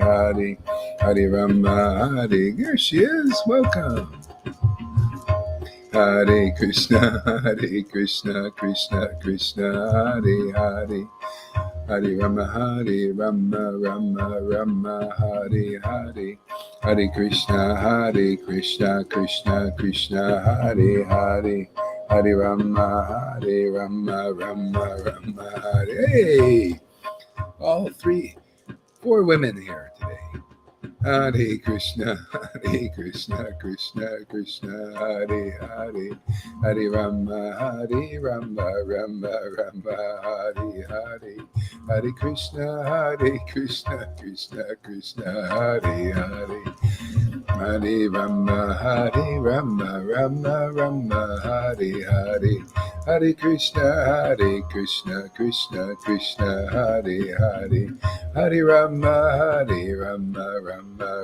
Hare, Hare Rama, Hare. There she is. Welcome. Hare Krishna, Krishna Krishna, Hare Hare. Hare Rama, Rama Rama, Hare Hare. Hare Krishna, Krishna Krishna, Hare Hare. Hare Rama, Rama, Hare. Hey, all four women here today. Hare Krishna, Krishna Krishna, Hare Hare. Hare Rama, Rama, Hare Hare. Hare Krishna, Krishna Krishna, Hare Hare. Hare Rama, Rama, Hare Hare. Hare Krishna, Krishna Krishna, Hare Hare. Hare Rama,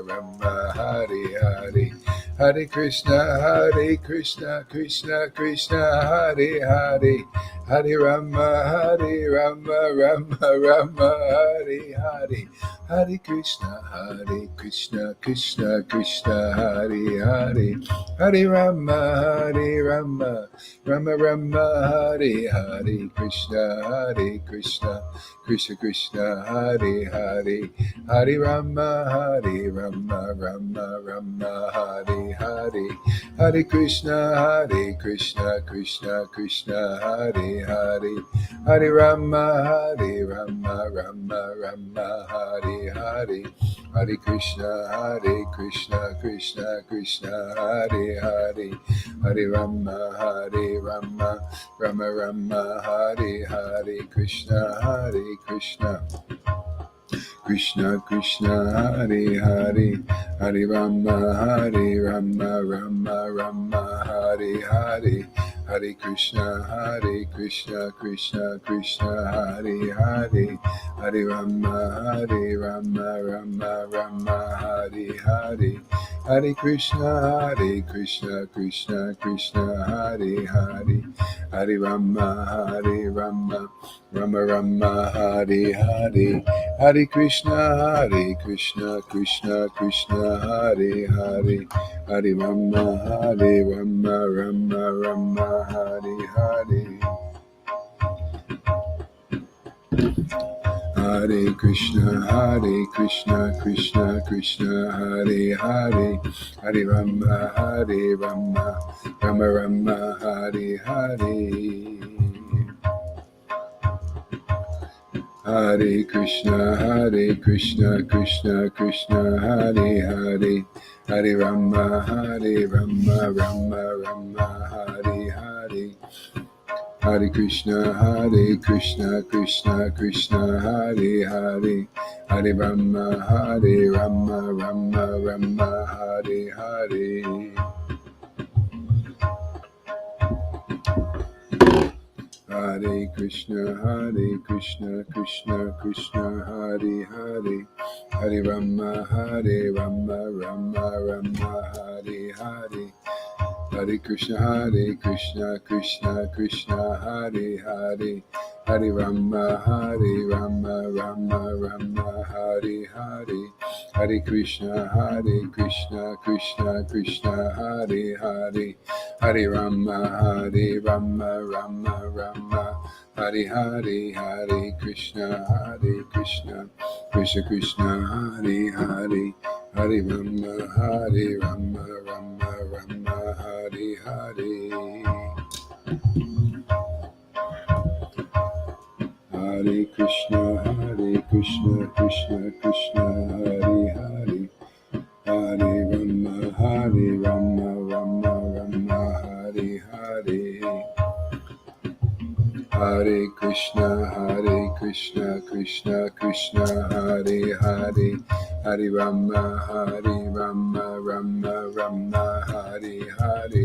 Rama, Hare Hare. Hare Krishna, Krishna Krishna, Hare Hare. Hare Rama, Rama, Hare Hare. Hare Krishna, Krishna Krishna, Hare Hare. Hare Rama, Rama, Hare Hare. Krishna, Krishna Krishna, Hare Hare. Hare Rama, Rama, Hare Hare. Hare Krishna, Krishna Krishna, Hare Hare. Hare Rama, Rama, Hare Hare. Hare Krishna, Krishna Krishna, Hare Hare. Hare Rama, Rama, Hare Hare. Krishna, Krishna Krishna, Hare Hare. Hare Rama, Rama, Hare Hare. Hare Krishna, Krishna, Hare Hare. Hare Rama, Rama, Hare Hare. Hare Krishna, Krishna, Hare Hare. Hare Rama, Rama, Hare Hare. Hare Krishna, Krishna, Hare Hare. Hare Rama, Rama, Hare Hare. Hare Krishna, Krishna Krishna, Hare Hare. Hare Rama, Rama, Hare Hare. Hare Krishna, Krishna Krishna, Hare Hare. Hare Rama, Rama, Hare Hare. Hare Krishna, Krishna Krishna, Hare Hare. Hare Rama, Rama, Hare Hare. Hare Krishna, Krishna Krishna, Hare Hare. Hare Rama, Rama, Hare Hare. Hare Krishna, Krishna, Hare Hare. Hare Rama, Rama, Hare Hare. Hare Krishna, Krishna, Hare Hare. Hare Rama, Rama, Hare Hare. Hare Krishna, Krishna, Hare Hare. Hare Rama, Rama, Hare Hare. Hare Krishna, Krishna Krishna, Hare Hare. Hare Rama, Rama, Hare Hare. Hare Krishna, Krishna Krishna, Hare Hare. Hare Rama, Rama, Hare Hare.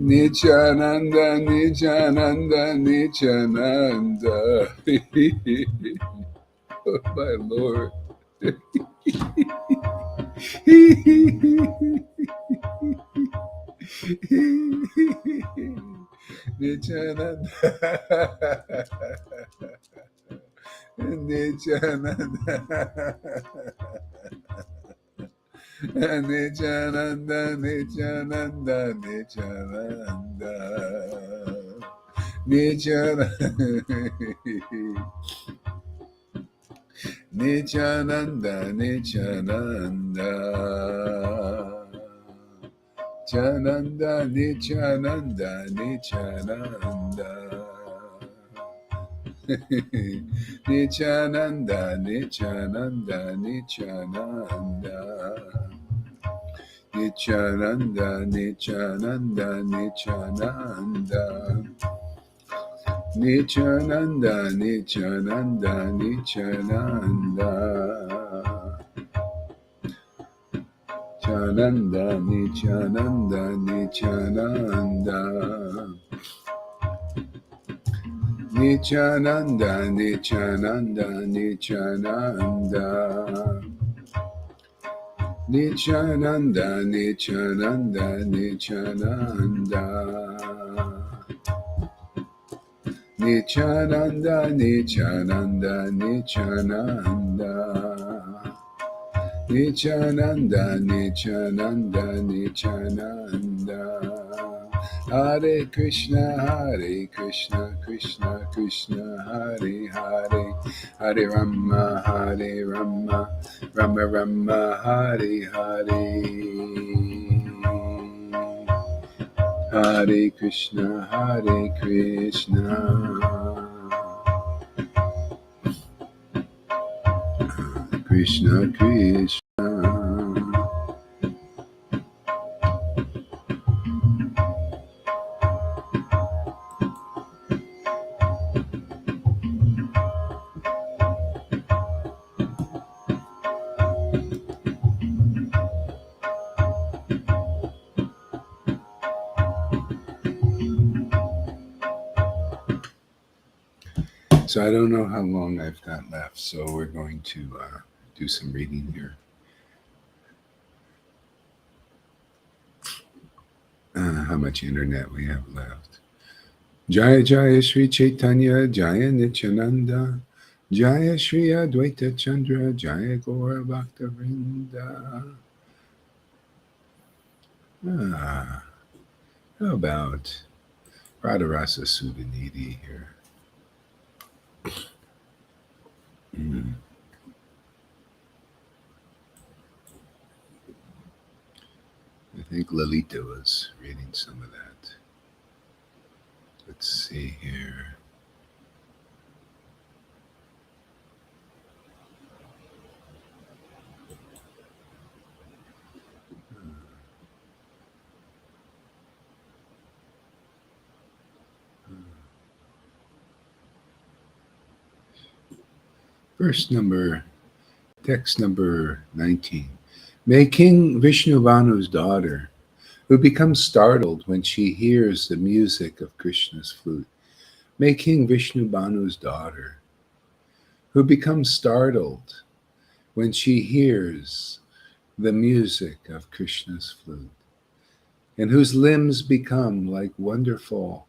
Nityananda, Nityananda, Nityananda. Oh, my Lord. Nityananda. Nityananda. Nityananda, Nityananda, Nityananda. Nityananda, Nityananda. Nityananda, Nityananda, Nityananda. Nityananda, Nityananda, Nityananda. Nityananda, Nityananda, Nityananda. Nityananda, Nityananda, Nityananda. Nityananda, Nityananda, Nityananda. Nityananda, Nityananda, Nityananda. Nityananda, Nityananda, Nityananda. Nityananda, Nityananda, Nityananda. Nityananda, Nityananda, Nityananda. Hare Krishna, Krishna Krishna, Hare Hare. Hare Rama, Rama Rama, Hare Hare. Hare Krishna, Krishna Krishna. So I don't know how long I've got left, so we're going to do some reading here. How much internet we have left. Jaya Jaya Sri Caitanya, Jaya Nityananda, Jaya Sri Advaita Chandra, Jaya Gaura Bhakta Vrinda. How about Radharasa Sudhanidhi here? I think Lalita was reading some of that. Let's see here. Text number 19. May King Vishnubhanu's daughter, who becomes startled when she hears the music of Krishna's flute. May King Vishnubhanu's daughter, who becomes startled when she hears the music of Krishna's flute, and whose limbs become like wonderful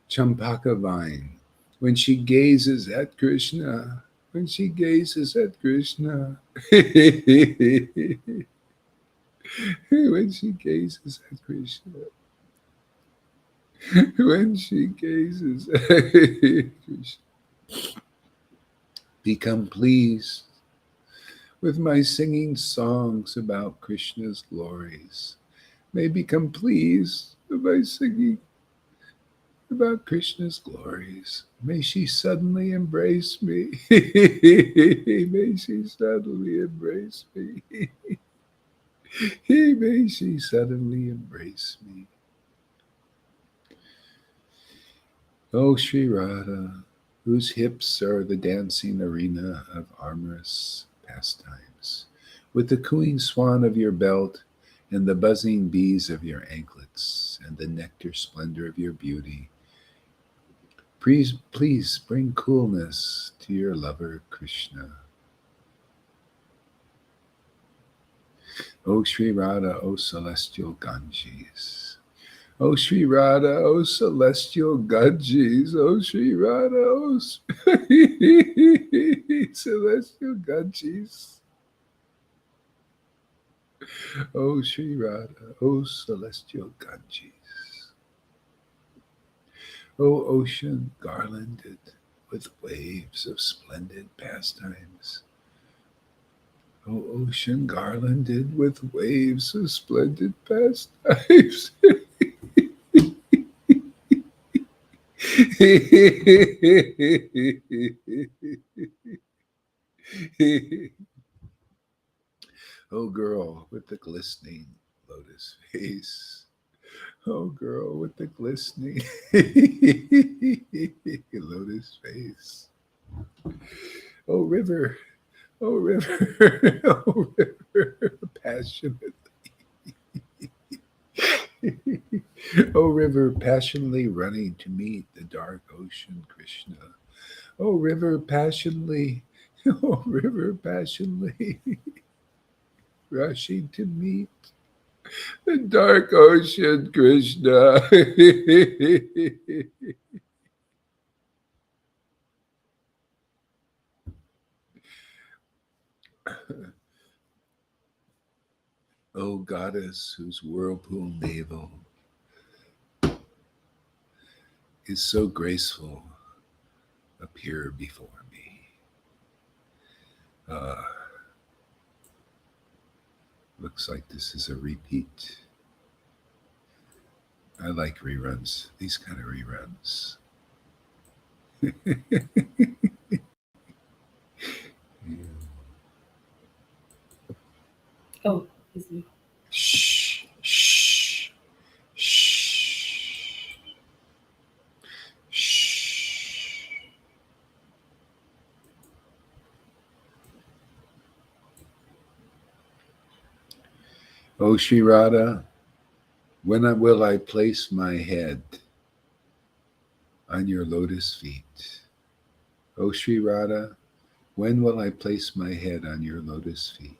champaka vine when she gazes at Krishna. When she gazes at Krishna. When she gazes at Krishna. When she gazes at Krishna. Become pleased with my singing songs about Krishna's glories. May become pleased with my singing about Krishna's glories. May she suddenly embrace me. May she suddenly embrace me. May she suddenly embrace me. Oh, Sri Radha, whose hips are the dancing arena of amorous pastimes, with the cooing swan of your belt and the buzzing bees of your anklets, and the nectar splendor of your beauty. Please bring coolness to your lover, Krishna. O Sri Radha, O celestial Ganges. O Sri Radha, O celestial Ganges. O Sri Radha, O celestial Ganges. O Sri Radha, O celestial Ganges. O ocean garlanded with waves of splendid pastimes. O ocean garlanded with waves of splendid pastimes. Oh, girl with the glistening lotus face. Oh, girl with the glistening lotus face. Oh, river. Oh, river. Oh, river. Passionate. Oh, river passionately running to meet the dark ocean, Krishna. Oh, river passionately. Oh, river passionately rushing to meet the dark ocean, Krishna. O goddess whose whirlpool navel is so graceful, appear before me. Looks like this is a repeat. I like reruns, these kind of reruns. Oh, excuse me. Shh, shh, shh, shh. O Sri Radha, when will I place my head on your lotus feet? O Sri Radha, when will I place my head on your lotus feet?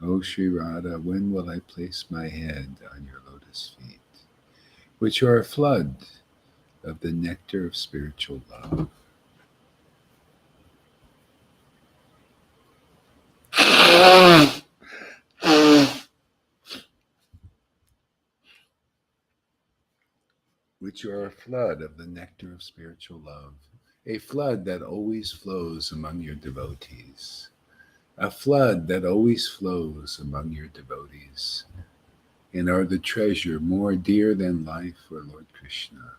O Sri Radha, when will I place my head on your lotus feet, which are a flood of the nectar of spiritual love? Which are a flood of the nectar of spiritual love, a flood that always flows among your devotees, a flood that always flows among your devotees, and are the treasure more dear than life for Lord Krishna.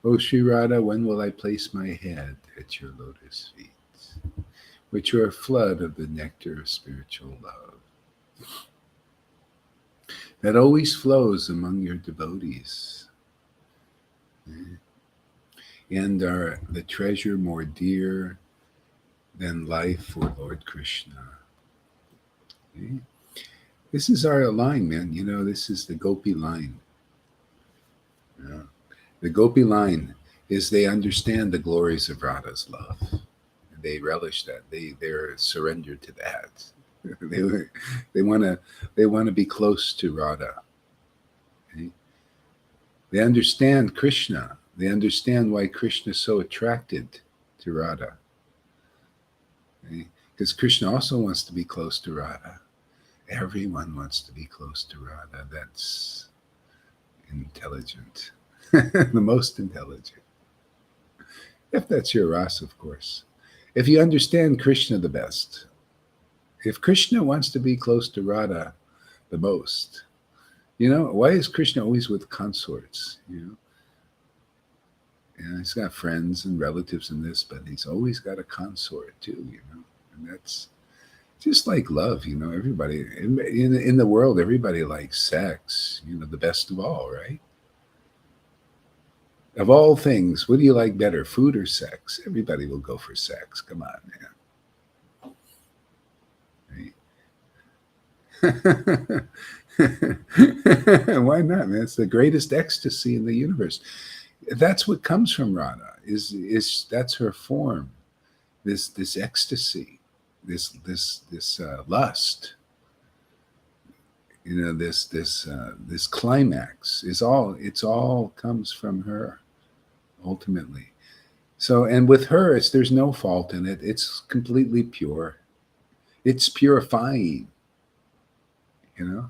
O Sri Radha, when will I place my head at your lotus feet, which are a flood of the nectar of spiritual love, that always flows among your devotees, and are the treasure more dear than life for Lord Krishna. Okay? This is our line, man. You know, this is the Gopi line. Yeah. The Gopi line is they understand the glories of Radha's love. They relish that. They're surrendered to that. they want to be close to Radha. Okay? They understand Krishna. They understand why Krishna is so attracted to Radha. Okay? Because Krishna also wants to be close to Radha. Everyone wants to be close to Radha. That's intelligent. The most intelligent. If that's your rasa, of course. If you understand Krishna the best. If Krishna wants to be close to Radha the most, you know, why is Krishna always with consorts? You know, and he's got friends and relatives in this, but he's always got a consort too, you know, and that's just like love, you know. Everybody in the world, everybody likes sex, you know, the best of all, right? Of all things, what do you like better, food or sex? Everybody will go for sex. Come on, man. Why not, man? It's the greatest ecstasy in the universe. That's what comes from Radha. Is that's her form? This ecstasy, this lust. This climax is all. It's all comes from her ultimately. So, and with her, there's no fault in it. It's completely pure. It's purifying. You know.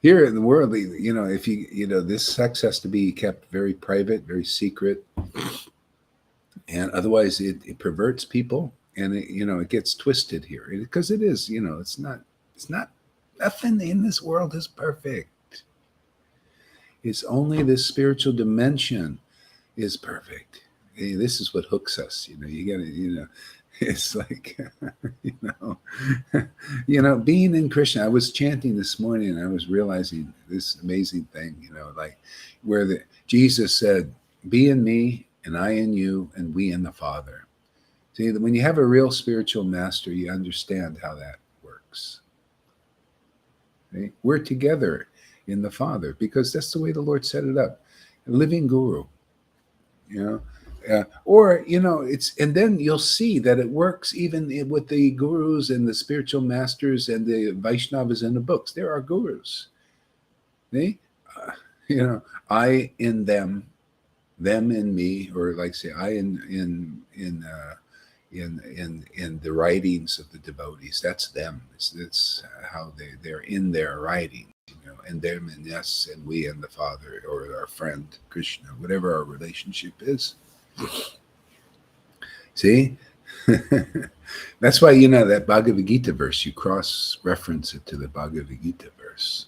Here in the world, if this sex has to be kept very private, very secret, and otherwise it perverts people, and it gets twisted here because it is, it's not nothing in this world is perfect. It's only this spiritual dimension is perfect. Hey, this is what hooks us. You gotta, it's like, you know, being in Krishna. I was chanting this morning, and I was realizing this amazing thing. Like where Jesus said, "Be in me, and I in you, and we in the Father." See, when you have a real spiritual master, you understand how that works. Okay? We're together in the Father because that's the way the Lord set it up. A living guru, you know. Or it's, and then you'll see that it works even with the gurus and the spiritual masters and the Vaishnavas in the books. There are gurus. They, uh, I in them in me, or like say I in the writings of the devotees. That's them. It's how they're in their writing. And them and us and we and the Father, or our friend Krishna, whatever our relationship is. See? That's why, that Bhagavad Gita verse, you cross-reference it to the Bhagavad Gita verse.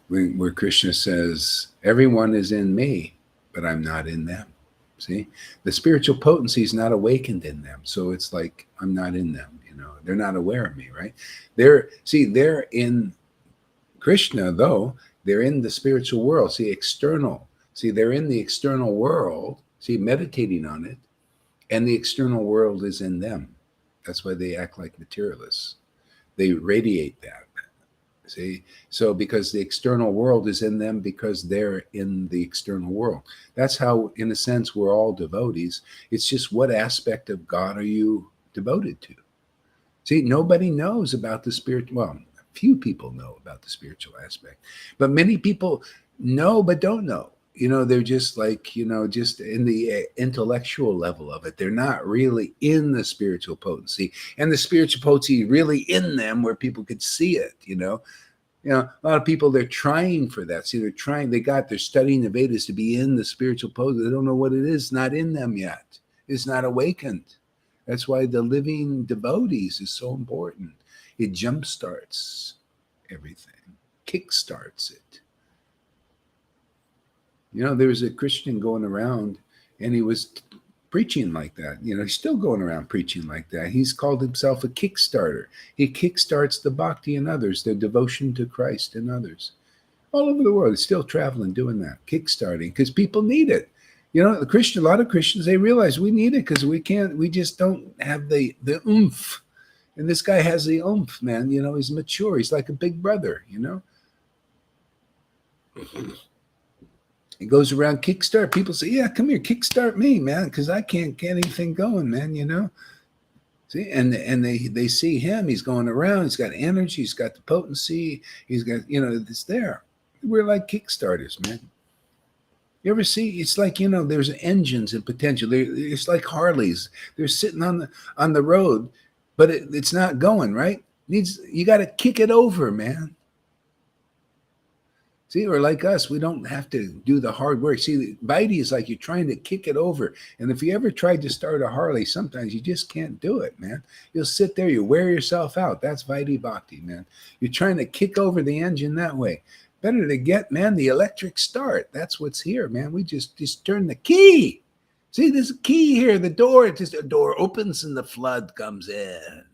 Where Krishna says, everyone is in me, but I'm not in them. See? The spiritual potency is not awakened in them. So it's like, I'm not in them, They're not aware of me, right? They're in Krishna, though. They're in the spiritual world. See, external. See, they're in the external world. See, meditating on it. And the external world is in them. That's why they act like materialists. They radiate that. See? So because the external world is in them, because they're in the external world. That's how, in a sense, we're all devotees. It's just what aspect of God are you devoted to? See, nobody knows about the spirit. Well, few people know about the spiritual aspect, but many people know but don't know. They're just like, just in the intellectual level of it. They're not really in the spiritual potency, and the spiritual potency really in them where people could see it. A lot of people, they're trying for that. See, they're studying the Vedas to be in the spiritual potency. They don't know what it is, not in them yet. It's not awakened. That's why the living devotees is so important. It jumpstarts everything, kickstarts it. There was a Christian going around, and he was preaching like that. He's still going around preaching like that. He's called himself a kickstarter. He kickstarts the bhakti in others, their devotion to Christ in others. All over the world, he's still traveling doing that, kickstarting, because people need it. A lot of Christians, they realize we need it because we just don't have the oomph. And this guy has the oomph, man. He's mature. He's like a big brother, He goes around kickstart. People say, yeah, come here, kickstart me, man, because I can't get anything going, man, See, and they see him. He's going around. He's got energy. He's got the potency. He's got, it's there. We're like kickstarters, man. You ever see? It's like, there's engines and potential. It's like Harleys. They're sitting on the road, but it's not going right. You got to kick it over, man. See, or like us, we don't have to do the hard work. See, Vaidhi is like you're trying to kick it over. And if you ever tried to start a Harley, sometimes you just can't do it, man. You'll sit there, you wear yourself out. That's Vaidhi Bhakti, man. You're trying to kick over the engine that way. Better to get, man, the electric start. That's what's here, man. We just turn the key. See, there's a key here. The door opens and the flood comes in.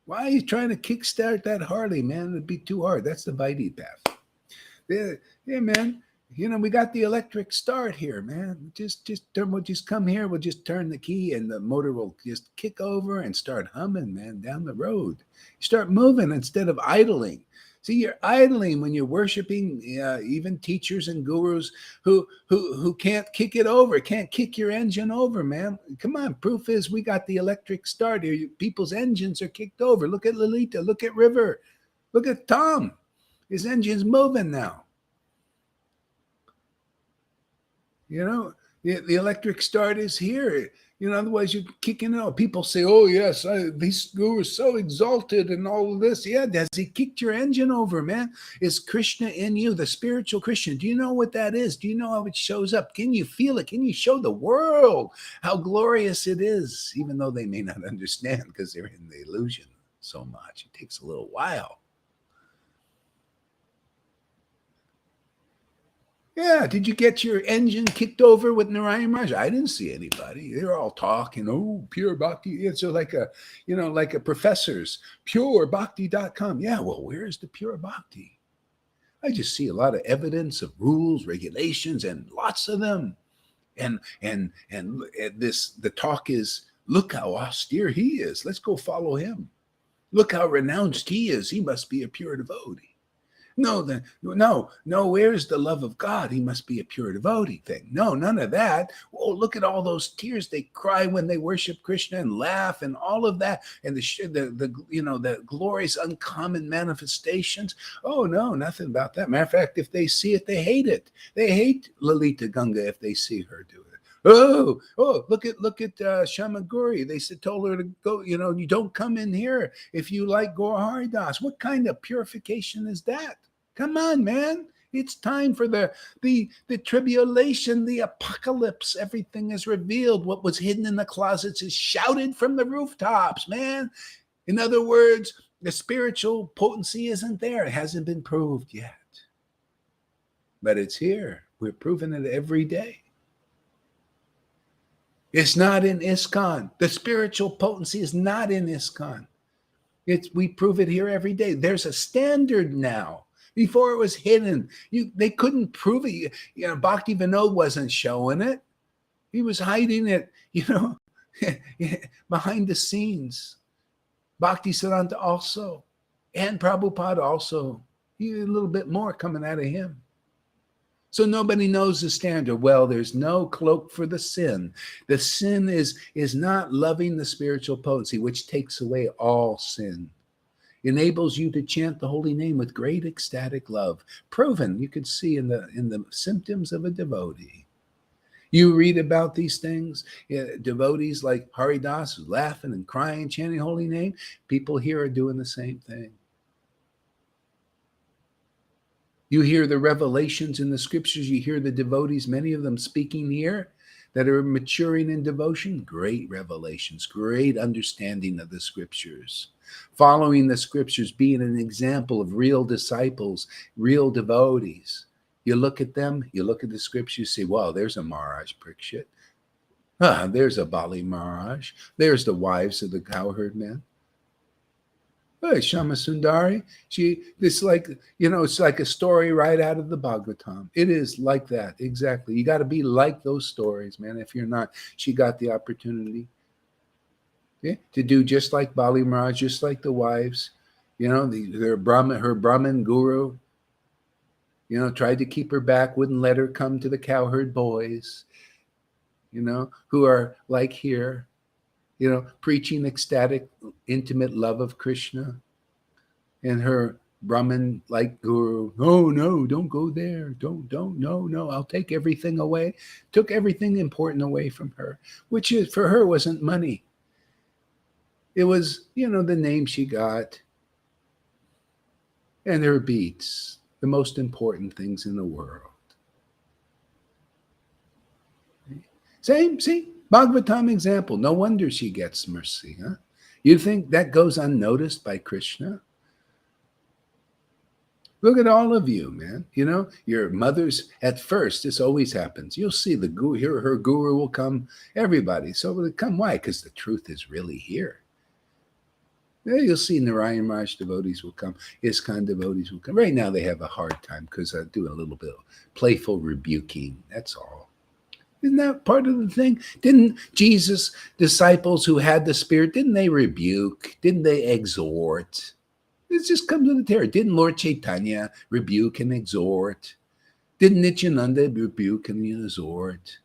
Why are you trying to kickstart that Harley, man? It'd be too hard. That's the Vaidhi path. Yeah, man. We got the electric start here, man. We'll just come here. We'll just turn the key, and the motor will just kick over and start humming, man, down the road. You start moving instead of idling. See, you're idling when you're worshiping even teachers and gurus who can't kick it over, can't kick your engine over, man. Come on, proof is we got the electric start here. People's engines are kicked over. Look at Lolita. Look at River. Look at Tom. His engine's moving now. The electric start is here. Otherwise you're kicking it out. People say, oh, yes, this guru is so exalted and all of this. Yeah, has he kicked your engine over, man? Is Krishna in you, the spiritual Krishna? Do you know what that is? Do you know how it shows up? Can you feel it? Can you show the world how glorious it is, even though they may not understand because they're in the illusion so much? It takes a little while. Yeah, did you get your engine kicked over with Narayan Raj? I didn't see anybody. They were all talking, oh, pure bhakti. It's like a professor's, purebhakti.com. Yeah, well, where's the pure bhakti? I just see a lot of evidence of rules, regulations, and lots of them. And the talk is, look how austere he is. Let's go follow him. Look how renounced he is. He must be a pure devotee. No, where's the love of God? He must be a pure devotee thing. No, none of that. Oh, look at all those tears they cry when they worship Krishna and laugh and all of that. And the glorious uncommon manifestations. Oh, no, nothing about that. Matter of fact, if they see it, they hate it. They hate Lalita Ganga if they see her do it. Oh, look at Shamaguri. They told her to go, you don't come in here if you like Gaur Haridas. What kind of purification is that? Come on, man. It's time for the tribulation, the apocalypse. Everything is revealed. What was hidden in the closets is shouted from the rooftops, man. In other words, the spiritual potency isn't there. It hasn't been proved yet. But it's here. We're proving it every day. It's not in ISKCON. The spiritual potency is not in ISKCON. We prove it here every day. There's a standard now. Before it was hidden. They couldn't prove it. Bhakti Vinod wasn't showing it. He was hiding it, behind the scenes. Bhakti Siddhanta also. And Prabhupada also. A little bit more coming out of him. So nobody knows the standard. Well, there's no cloak for the sin. The sin is not loving the spiritual potency, which takes away all sin. Enables you to chant the holy name with great ecstatic love. Proven, you can see in the symptoms of a devotee. You read about these things, devotees like Haridas laughing and crying, chanting holy name. People here are doing the same thing. You hear the revelations in the scriptures. You hear the devotees, many of them speaking here, that are maturing in devotion. Great revelations, great understanding of the scriptures. Following the scriptures, being an example of real disciples, real devotees. You look at them, you look at the scriptures, you say, wow, there's a Maharaj Parikshit. There's a Bali Maharaj. There's the wives of the cowherd men. Hey, Shama Sundari, it's like a story right out of the Bhagavatam. It is like that, exactly. You got to be like those stories, man. If you're not, she got the opportunity to do just like Bali Maharaj, just like the wives. Her Brahmin guru, tried to keep her back, wouldn't let her come to the cowherd boys, who are like here. Preaching ecstatic, intimate love of Krishna. And her Brahmin-like guru, no, don't go there. No, I'll take everything away. Took everything important away from her, which for her wasn't money. It was, the name she got and her beats, the most important things in the world. Same, see? Bhagavatam example. No wonder she gets mercy, huh? You think that goes unnoticed by Krishna? Look at all of you, man. Your mothers, at first, this always happens. You'll see the guru, her guru will come, everybody. So will it come? Why? Because the truth is really here. Yeah, you'll see Narayan Raj devotees will come. ISKCON devotees will come. Right now they have a hard time because I do a little bit of playful rebuking. That's all. Isn't that part of the thing? Didn't Jesus' disciples who had the Spirit, didn't they rebuke? Didn't they exhort? It just comes with the territory. Didn't Lord Chaitanya rebuke and exhort? Didn't Nityananda rebuke and exhort?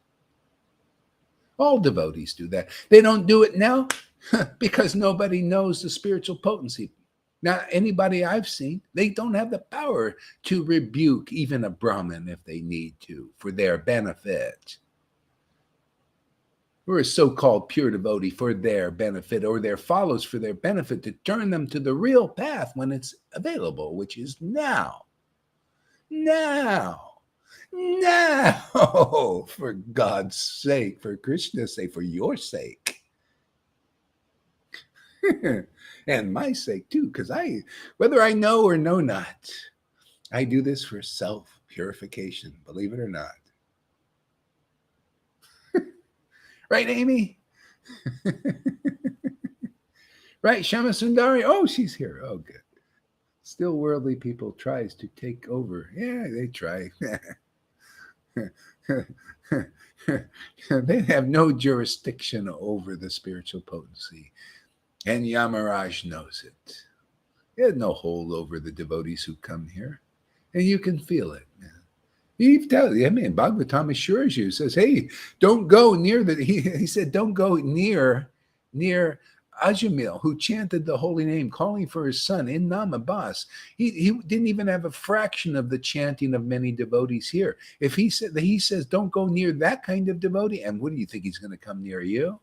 All devotees do that. They don't do it now because nobody knows the spiritual potency. Now, anybody I've seen, they don't have the power to rebuke even a Brahmin if they need to for their benefit. Or a so-called pure devotee for their benefit, or their followers for their benefit, to turn them to the real path when it's available, which is now. Now. Now, for God's sake, for Krishna's sake, for your sake. And my sake too, because whether I know or know not, I do this for self-purification, believe it or not. Right, Amy? Right, Shama Sundari? Oh, she's here. Oh, good. Still worldly people tries to take over. Yeah, they try. They have no jurisdiction over the spiritual potency. And Yamaraj knows it. He had no hold over the devotees who come here. And you can feel it. He tells you, I mean, Bhagavatam assures you, says, hey, don't go near he said, don't go near Ajamil, who chanted the holy name, calling for his son in Namabas. He didn't even have a fraction of the chanting of many devotees here. If he says, don't go near that kind of devotee, and what do you think he's going to come near you?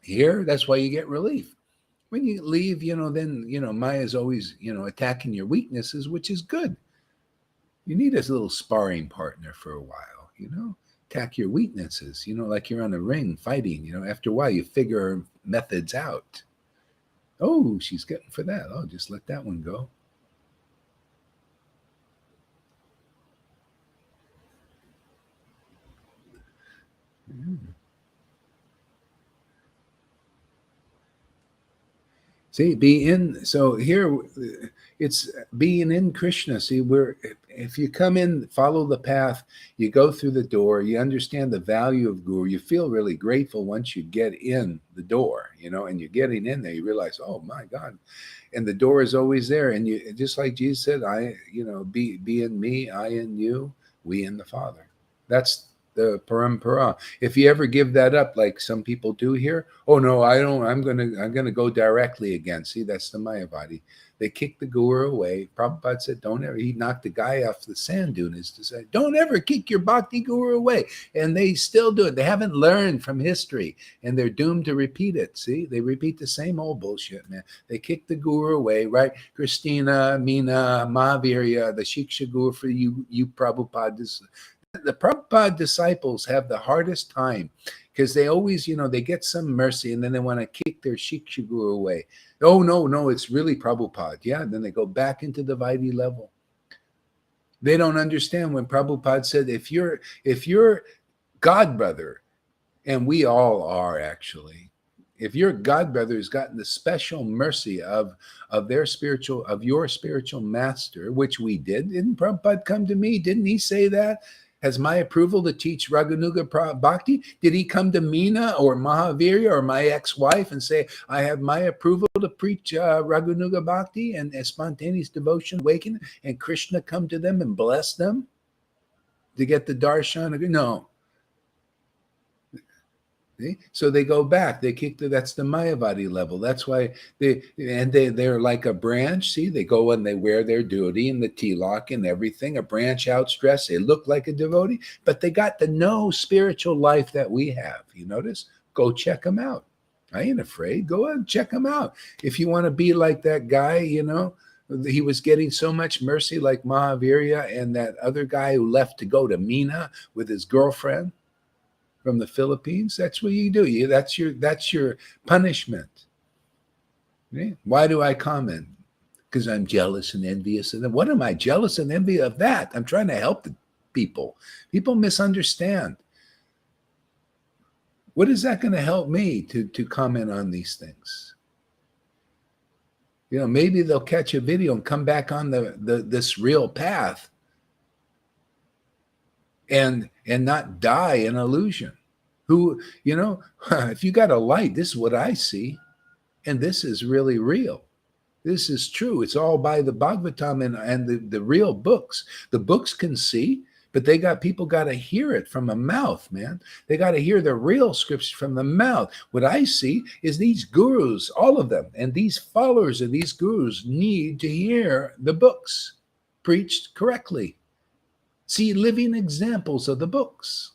Here, that's why you get relief. When you leave, then, Maya's always, attacking your weaknesses, which is good. You need a little sparring partner for a while, attack your weaknesses, like you're on a ring fighting, after a while you figure methods out. Oh, she's getting for that. Oh, just let that one go. See, so here it's being in Krishna. See, if you come in, follow the path, you go through the door, you understand the value of Guru, you feel really grateful once you get in the door, and you're getting in there, you realize, oh my God, and the door is always there. And you, just like Jesus said, be in me, I in you, we in the Father. That's the parampara. If you ever give that up, like some people do here, oh no, I don't. I'm gonna go directly again. See, that's the Mayavadi. They kicked the Guru away. Prabhupada said, don't ever. He knocked the guy off the sand dunes to say, don't ever kick your Bhakti Guru away. And they still do it. They haven't learned from history, and they're doomed to repeat it. See, they repeat the same old bullshit, man. They kick the Guru away, right? Christina, Meena, Mahavirya, the Shiksha Guru for you Prabhupada. The Prabhupada disciples have the hardest time because they always, they get some mercy and then they want to kick their Shiksha Guru away. Oh, no, it's really Prabhupada. Yeah, and then they go back into the Vaidhi level. They don't understand when Prabhupada said, if your god brother, and we all are actually, if your god brother has gotten the special mercy of your spiritual master, which we did, didn't Prabhupada come to me? Didn't he say that? Has my approval to teach Raganuga Bhakti? Did he come to Meena or Mahavirya or my ex-wife and say, I have my approval to preach Raganuga Bhakti and spontaneous devotion, awakening, and Krishna come to them and bless them to get the darshan? No. See? So they go back. They kick that's the Mayavadi level. That's why they're like a branch. See, they go and they wear their duty and the tilak and everything, a branch outstretched. They look like a devotee, but they got the no spiritual life that we have. You notice? Go check them out. I ain't afraid. Go and check them out. If you want to be like that guy, he was getting so much mercy like Mahavirya and that other guy who left to go to Meena with his girlfriend from the Philippines. That's what you do. That's your punishment. Okay? Why do I comment? Because I'm jealous and envious of them. What am I jealous and envious of that? I'm trying to help the people. People misunderstand. What is that going to help me to comment on these things? You know, maybe they'll catch a video and come back on this real path and not die in illusion. Who, you know, if you got a light, this is what I see, and this is really real. This is true. It's all by the Bhagavatam and the real books. The books can see, but people got to hear it from a mouth, man. They got to hear the real scripture from the mouth. What I see is these gurus, all of them, and these followers of these gurus need to hear the books preached correctly. See living examples of the books.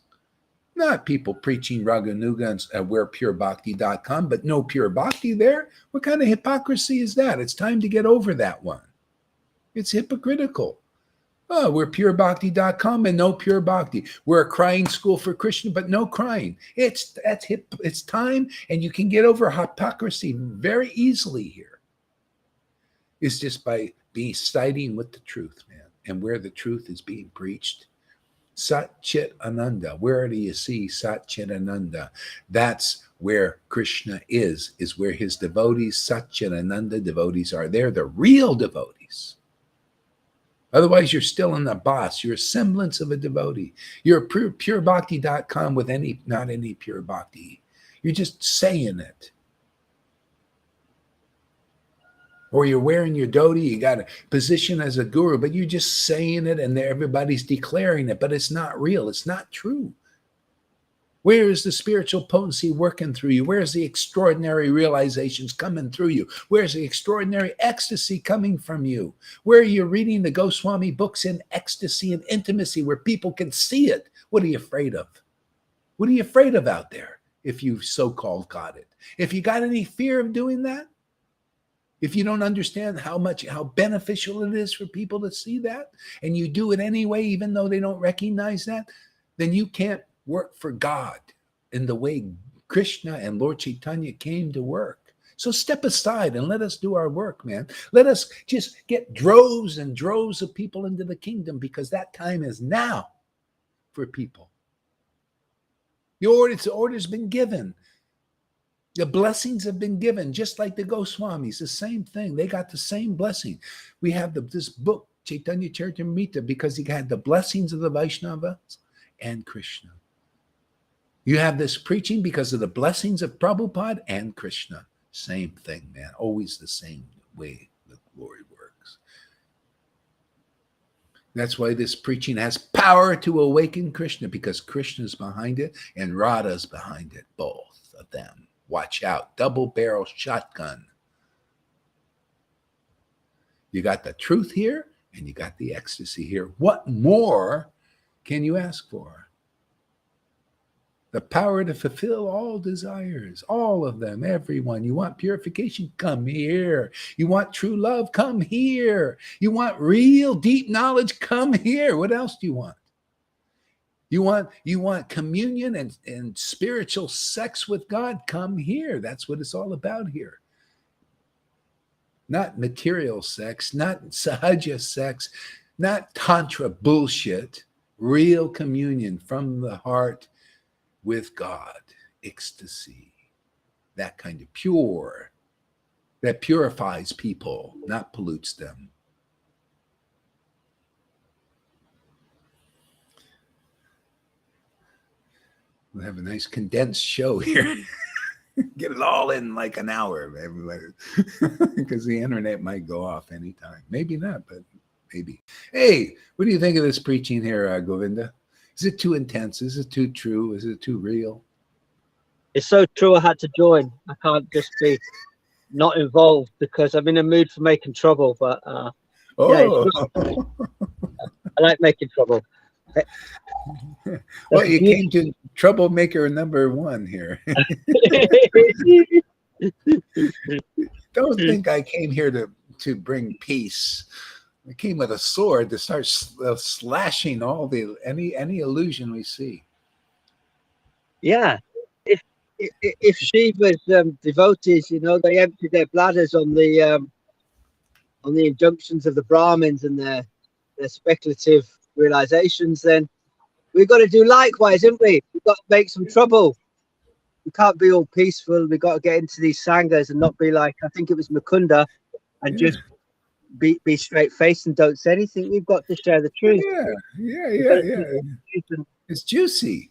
Not people preaching Raganuga at wherepure.bhakti.com, but no pure bhakti there. What kind of hypocrisy is that? It's time to get over that one. It's hypocritical. Oh, we're purebhakti.com and no pure bhakti. We're a crying school for Krishna, but no crying. It's time, and you can get over hypocrisy very easily here. It's just by siding with the truth, man, and where the truth is being preached. Sat Chit Ananda. Where do you see Sat Chit Ananda? That's where Krishna is where his devotees, Sat Chit Ananda devotees are. They're the real devotees. Otherwise, you're still in the boss. You're a semblance of a devotee. You're purebhakti.com with not any pure bhakti. You're just saying it. Or you're wearing your dhoti, you got a position as a guru, but you're just saying it and everybody's declaring it, but it's not real. It's not true. Where is the spiritual potency working through you? Where's the extraordinary realizations coming through you? Where's the extraordinary ecstasy coming from you? Where are you reading the Goswami books in ecstasy and intimacy where people can see it? What are you afraid of? What are you afraid of out there if you've so-called got it? If you got any fear of doing that, if you don't understand how beneficial it is for people to see that, and you do it anyway, even though they don't recognize that, then you can't work for God in the way Krishna and Lord Chaitanya came to work. So step aside and let us do our work, man. Let us just get droves and droves of people into the kingdom, because that time is now for people. The order's been given. The blessings have been given, just like the Goswamis, the same thing. They got the same blessing. We have this book, Caitanya Devotees because he had the blessings of the Vaishnavas and Krishna. You have this preaching because of the blessings of Prabhupada and Krishna. Same thing, man. Always the same way the glory works. That's why this preaching has power to awaken Krishna, because Krishna's behind it and Radha's behind it, both of them. Watch out, double barrel shotgun. You got the truth here and you got the ecstasy here. What more can you ask for? The power to fulfill all desires, all of them, everyone. You want purification? Come here. You want true love? Come here. You want real deep knowledge? Come here. What else do you want? You want communion and spiritual sex with God? Come here. That's what it's all about here. Not material sex, not sahaja sex, not tantra bullshit. Real communion from the heart with God. Ecstasy. That kind of pure. That purifies people, not pollutes them. We'll have a nice condensed show here. Get it all in like an hour, everybody, because the internet might go off anytime. Maybe not, but maybe. Hey, what do you think of this preaching here, Govinda? Is it too intense? Is it too true? Is it too real? It's so true. I had to join. I can't just be not involved because I'm in a mood for making trouble. But yeah, I like making trouble. Well, you came to troublemaker number one here. Don't think I came here to bring peace. I came with a sword to start slashing any illusion we see. Yeah, if Shiva's devotees, they empty their bladders on the injunctions of the Brahmins and their speculative realizations, then we've got to do likewise, haven't we? We've got to make some trouble. we can't be all peaceful. We got to get into these sanghas and not be like, I think it was Mukunda, and Yeah. just be straight faced and don't say anything. We've got to share the truth. Yeah. It's juicy.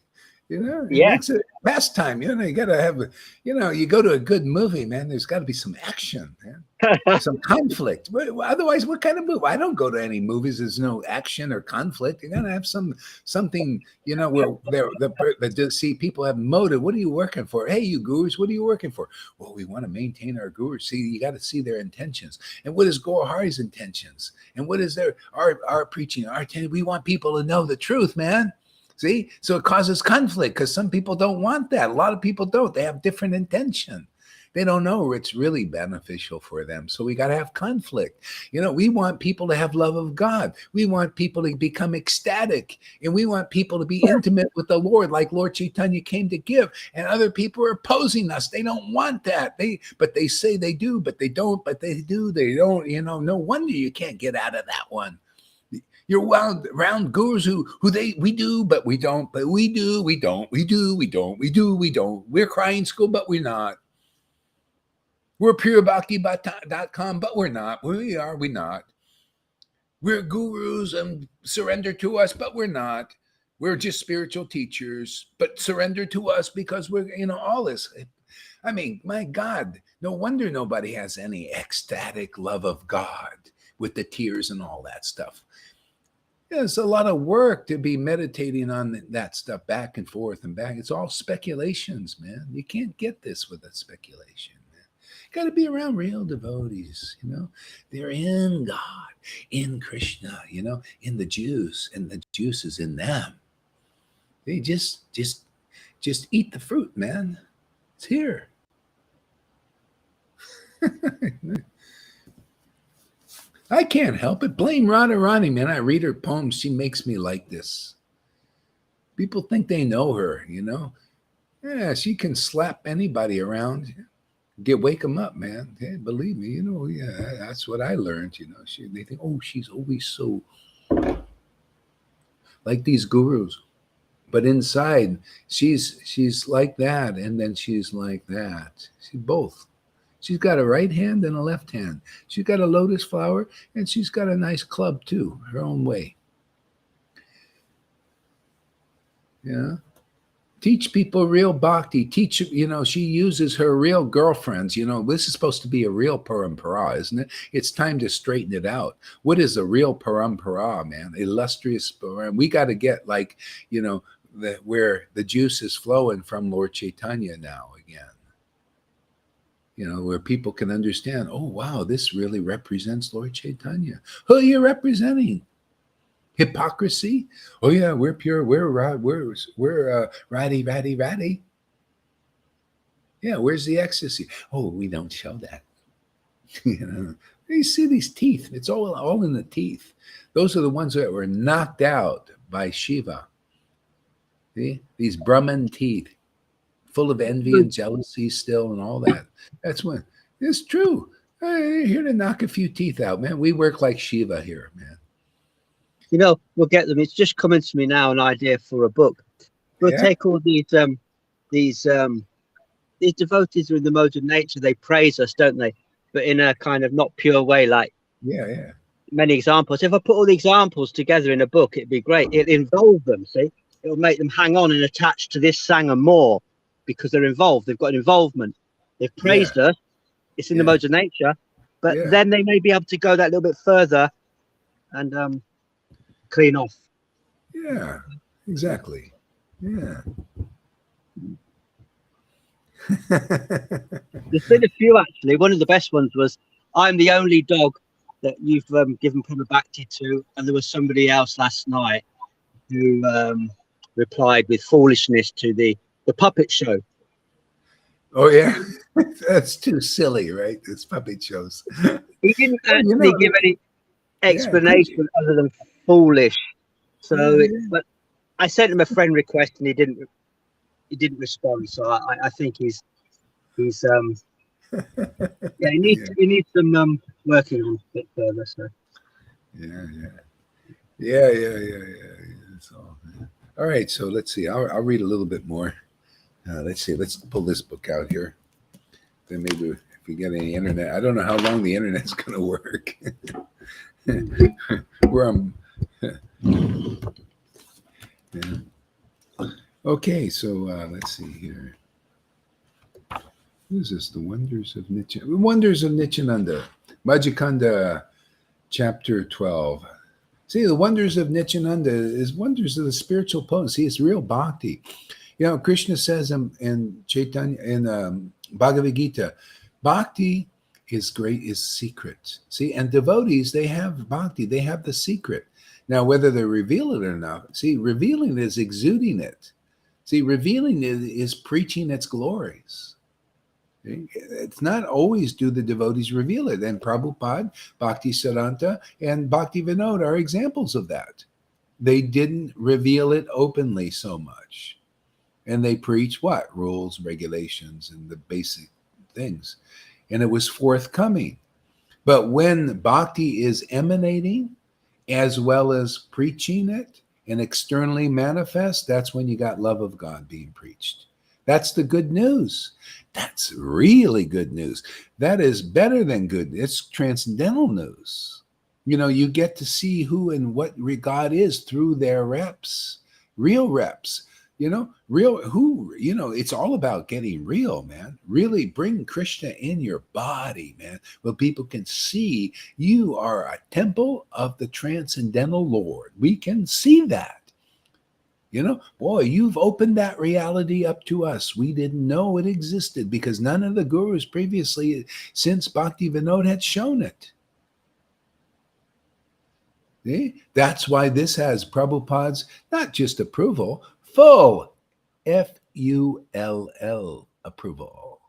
It Yeah. makes it pastime. You got to have, you go to a good movie, man. There's got to be some action, man. Some conflict. Otherwise, what kind of movie? I don't go to any movies. There's no action or conflict. You got to have something. Where see people have motive. What are you working for? Hey, you gurus, what are you working for? Well, we want to maintain our gurus. See, you got to see their intentions. And what is Gaur Hari's intentions? And what is our preaching? We want people to know the truth, man. See, so it causes conflict because some people don't want that. A lot of people don't. They have different intention. They don't know it's really beneficial for them. So we got to have conflict. We want people to have love of God. We want people to become ecstatic. And we want people to be intimate with the Lord like Lord Caitanya came to give. And other people are opposing us. They don't want that. But they say they do, but they don't, but they do, they don't. No wonder you can't get out of that one. You're around gurus we do, but we don't, but we do, we don't, we do, we don't, we do, we don't. We're crying school, but we're not. We're purebhakti.com, but we're not. We are, we not. We're gurus and surrender to us, but we're not. We're just spiritual teachers, but surrender to us because we're, all this. I mean, my God, no wonder nobody has any ecstatic love of God with the tears and all that stuff. It's a lot of work to be meditating on that stuff back and forth and back. It's all speculations, man. You can't get this with a speculation, man. You got to be around real devotees, They're in God, in Krishna, in the juice, and the juice is in them. They just eat the fruit, man. It's here. I can't help it. Blame Radharani, man. I read her poems. She makes me like this. People think they know her, Yeah, she can slap anybody around. Wake them up, man. Hey, believe me, yeah, that's what I learned, They think, oh, she's always so like these gurus. But inside, she's like that, and then she's like that. She's both. She's got a right hand and a left hand. She's got a lotus flower, and she's got a nice club too, her own way. Yeah. Teach people real bhakti. Teach, she uses her real girlfriends. This is supposed to be a real parampara, isn't it? It's time to straighten it out. What is a real parampara, man? Illustrious parampara. We got to get where the juice is flowing from Lord Caitanya now again. Where people can understand, oh, wow, this really represents Lord Caitanya. Who are you representing? Hypocrisy? Oh, yeah, we're pure. We're ratty. Yeah, where's the ecstasy? Oh, we don't show that. You see these teeth. It's all in the teeth. Those are the ones that were knocked out by Shiva. See? These Brahman teeth. Full of envy and jealousy still and all that. That's when it's true. You're here to knock a few teeth out, man. We work like Shiva here, man. We'll get them. It's just coming to me now, an idea for a book. We'll take all these devotees who are in the mode of nature. They praise us, don't they? But in a kind of not pure way, like many examples. If I put all the examples together in a book, it'd be great. It'll involve them, see? It'll make them hang on and attach to this sangha more. Because they're involved, they've got an involvement, they've praised us, it's in the modes of nature, but then they may be able to go that little bit further and clean off. Yeah, exactly. Yeah. There's been a few actually. One of the best ones was, I'm the only dog that you've given Prabhu Bhakti to, and there was somebody else last night who replied with foolishness to the puppet show. Oh yeah, that's too silly, right? It's puppet shows. He didn't actually give any explanation other than foolish. So, but I sent him a friend request and he didn't respond. So I think he's he needs some working on a bit further. So yeah. That's all. All right, so let's see. I'll read a little bit more. Let's see. Let's pull this book out here. Then maybe if we get any internet, I don't know how long the internet's going to work. Where I'm. Yeah. Okay, so let's see here. What is this? The Wonders of Nityananda. Majikanda, chapter 12. See, the wonders of Nityananda is wonders of the spiritual potency. It's real bhakti. You know, Krishna says in Chaitanya, in Bhagavad Gita, bhakti is great, is secret. See, and devotees, they have bhakti, they have the secret. Now, whether they reveal it or not, see, revealing is exuding it. See, revealing is preaching its glories. It's not always do the devotees reveal it. And Prabhupada, Bhakti Siddhanta, and Bhakti Vinod are examples of that. They didn't reveal it openly so much. And they preach what? Rules, regulations, and the basic things. And it was forthcoming. But when bhakti is emanating, as well as preaching it and externally manifest, that's when you got love of God being preached. That's the good news. That's really good news. That is better than good. It's transcendental news. You know, you get to see who and what God is through their reps, real reps. You know, it's all about getting real, man. Really bring Krishna in your body, man, where people can see you are a temple of the transcendental Lord. We can see that. You know, boy, you've opened that reality up to us. We didn't know it existed because none of the gurus previously, since Bhakti Vinod, had shown it. See? That's why this has Prabhupada's not just approval, full FULL approval.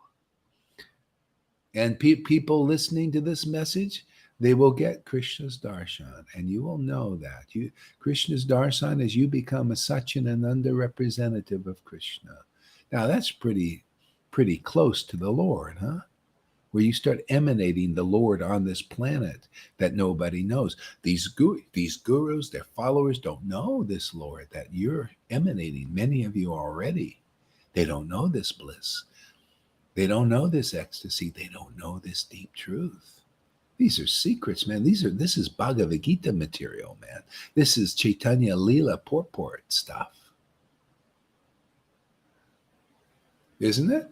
And people listening to this message, they will get Krishna's darshan, and you will know that. Krishna's darshan is you become a Satchidananda representative of Krishna. Now that's pretty close to the Lord, huh? Where you start emanating the Lord on this planet that nobody knows. These gurus, their followers don't know this Lord that you're emanating. Many of you already. They don't know this bliss. They don't know this ecstasy. They don't know this deep truth. These are secrets, man. This is Bhagavad Gita material, man. This is Chaitanya Leela purport stuff. Isn't it?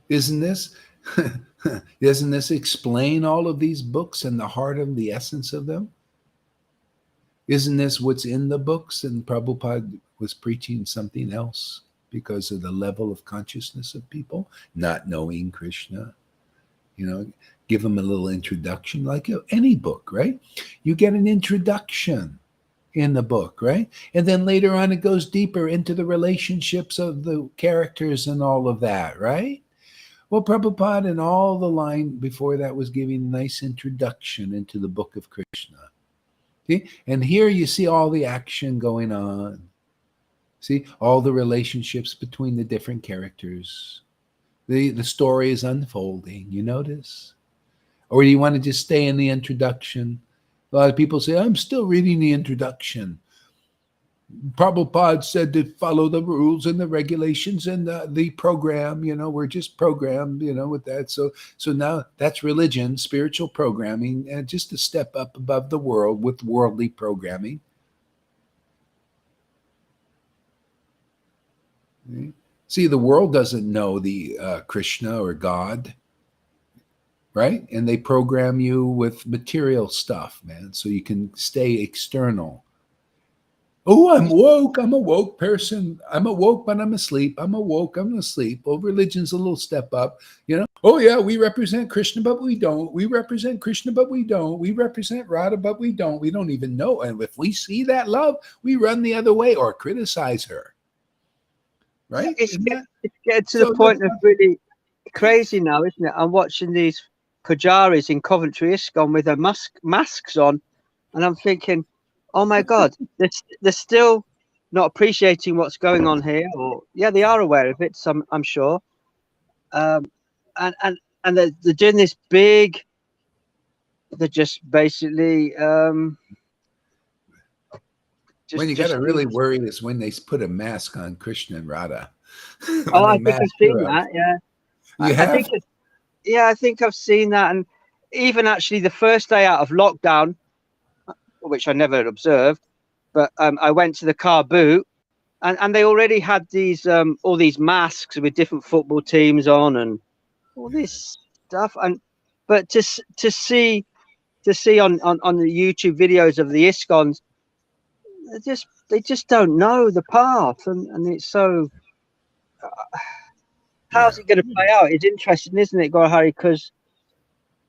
Isn't this? Doesn't this explain all of these books and the heart of the essence of them? Isn't this what's in the books? And Prabhupada was preaching something else because of the level of consciousness of people, not knowing Krishna. You know, give them a little introduction, like any book, right? You get an introduction in the book, right? And then later on, it goes deeper into the relationships of the characters and all of that, right? Well, Prabhupada and all the line before that was giving a nice introduction into the book of Krishna. See? And here you see all the action going on. See, all the relationships between the different characters. The story is unfolding, you notice? Or do you want to just stay in the introduction? A lot of people say, I'm still reading the introduction. Prabhupada said to follow the rules and the regulations and the program, you know, we're just programmed, you know, with that. So now that's religion, spiritual programming, and just a step up above the world with worldly programming. See, the world doesn't know the Krishna or God, right? And they program you with material stuff, man, so you can stay external. Oh, I'm woke. I'm a woke person. I'm awoke, but I'm asleep. I'm awoke. I'm asleep. Well, religion's a little step up, you know. Oh, yeah, we represent Krishna, but we don't. We represent Krishna, but we don't. We represent Radha, but we don't. We don't even know. And if we see that love, we run the other way or criticize her. Right? It's getting to the point of really crazy now, isn't it? I'm watching these pujaris in Coventry ISKCON with their masks on, and I'm thinking, oh my God, they're still not appreciating what's going on here. Or yeah, they are aware of it. I'm sure. And they're doing this big. They're just basically. When you got to really worry is when they put a mask on Krishna and Radha. Oh, when they I think mask I've seen her up. that. Yeah, You I think have? yeah, I think I've seen that. And even actually the first day out of lockdown, which I never observed, but I went to the car boot, and they already had these all these masks with different football teams on and all this stuff. And but to see on the YouTube videos of the ISKCONs, they just don't know the path, and it's so. Yeah. How's it going to play out? It's interesting, isn't it, Gor Hari? Because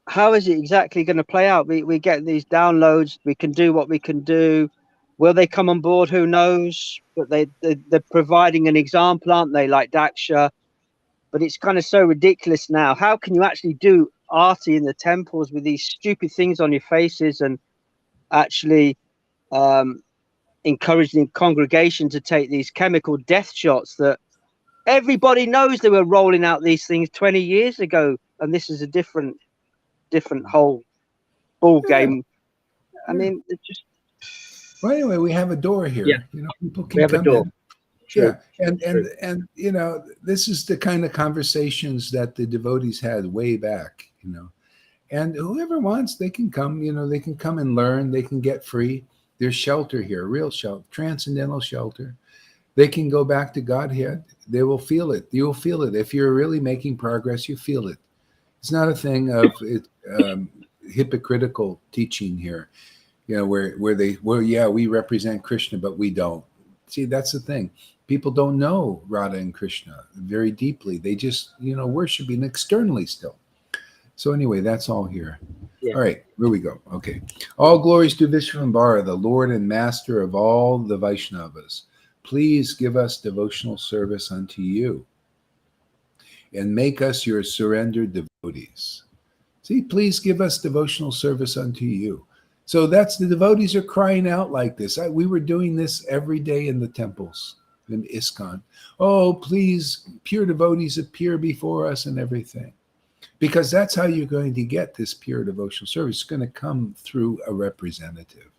how is it exactly going to play out? We get these downloads. We can do what we can do. Will they come on board? Who knows? But they're providing an example, aren't they? Like Daksha. But it's kind of so ridiculous now. How can you actually do arty in the temples with these stupid things on your faces and actually encouraging the congregation to take these chemical death shots that everybody knows they were rolling out these things 20 years ago, and this is a different whole ball Yeah. game. I mean, it just Well, anyway, we have a door here. Yeah. You know, people we can have a come door. in. True. Yeah, and you know, this is the kind of conversations that the devotees had way back. You know, and whoever wants, they can come. You know, they can come and learn. They can get free. There's shelter here, real shelter, transcendental shelter. They can go back to Godhead. They will feel it. You will feel it if you're really making progress. You feel it. It's not a thing of hypocritical teaching here. You know, where yeah, we represent Krishna, but we don't. See, that's the thing. People don't know Radha and Krishna very deeply. They just, you know, worshiping externally still. So anyway, that's all here. Yeah. All right, here we go. Okay. All glories to Vishvambara, the Lord and Master of all the Vaishnavas. Please give us devotional service unto you and make us your surrendered devotees. See, please give us devotional service unto you. So that's the devotees are crying out like this. We were doing this every day in the temples in ISKCON. Oh, please, pure devotees appear before us and everything. Because that's how you're going to get this pure devotional service. It's going to come through a representative.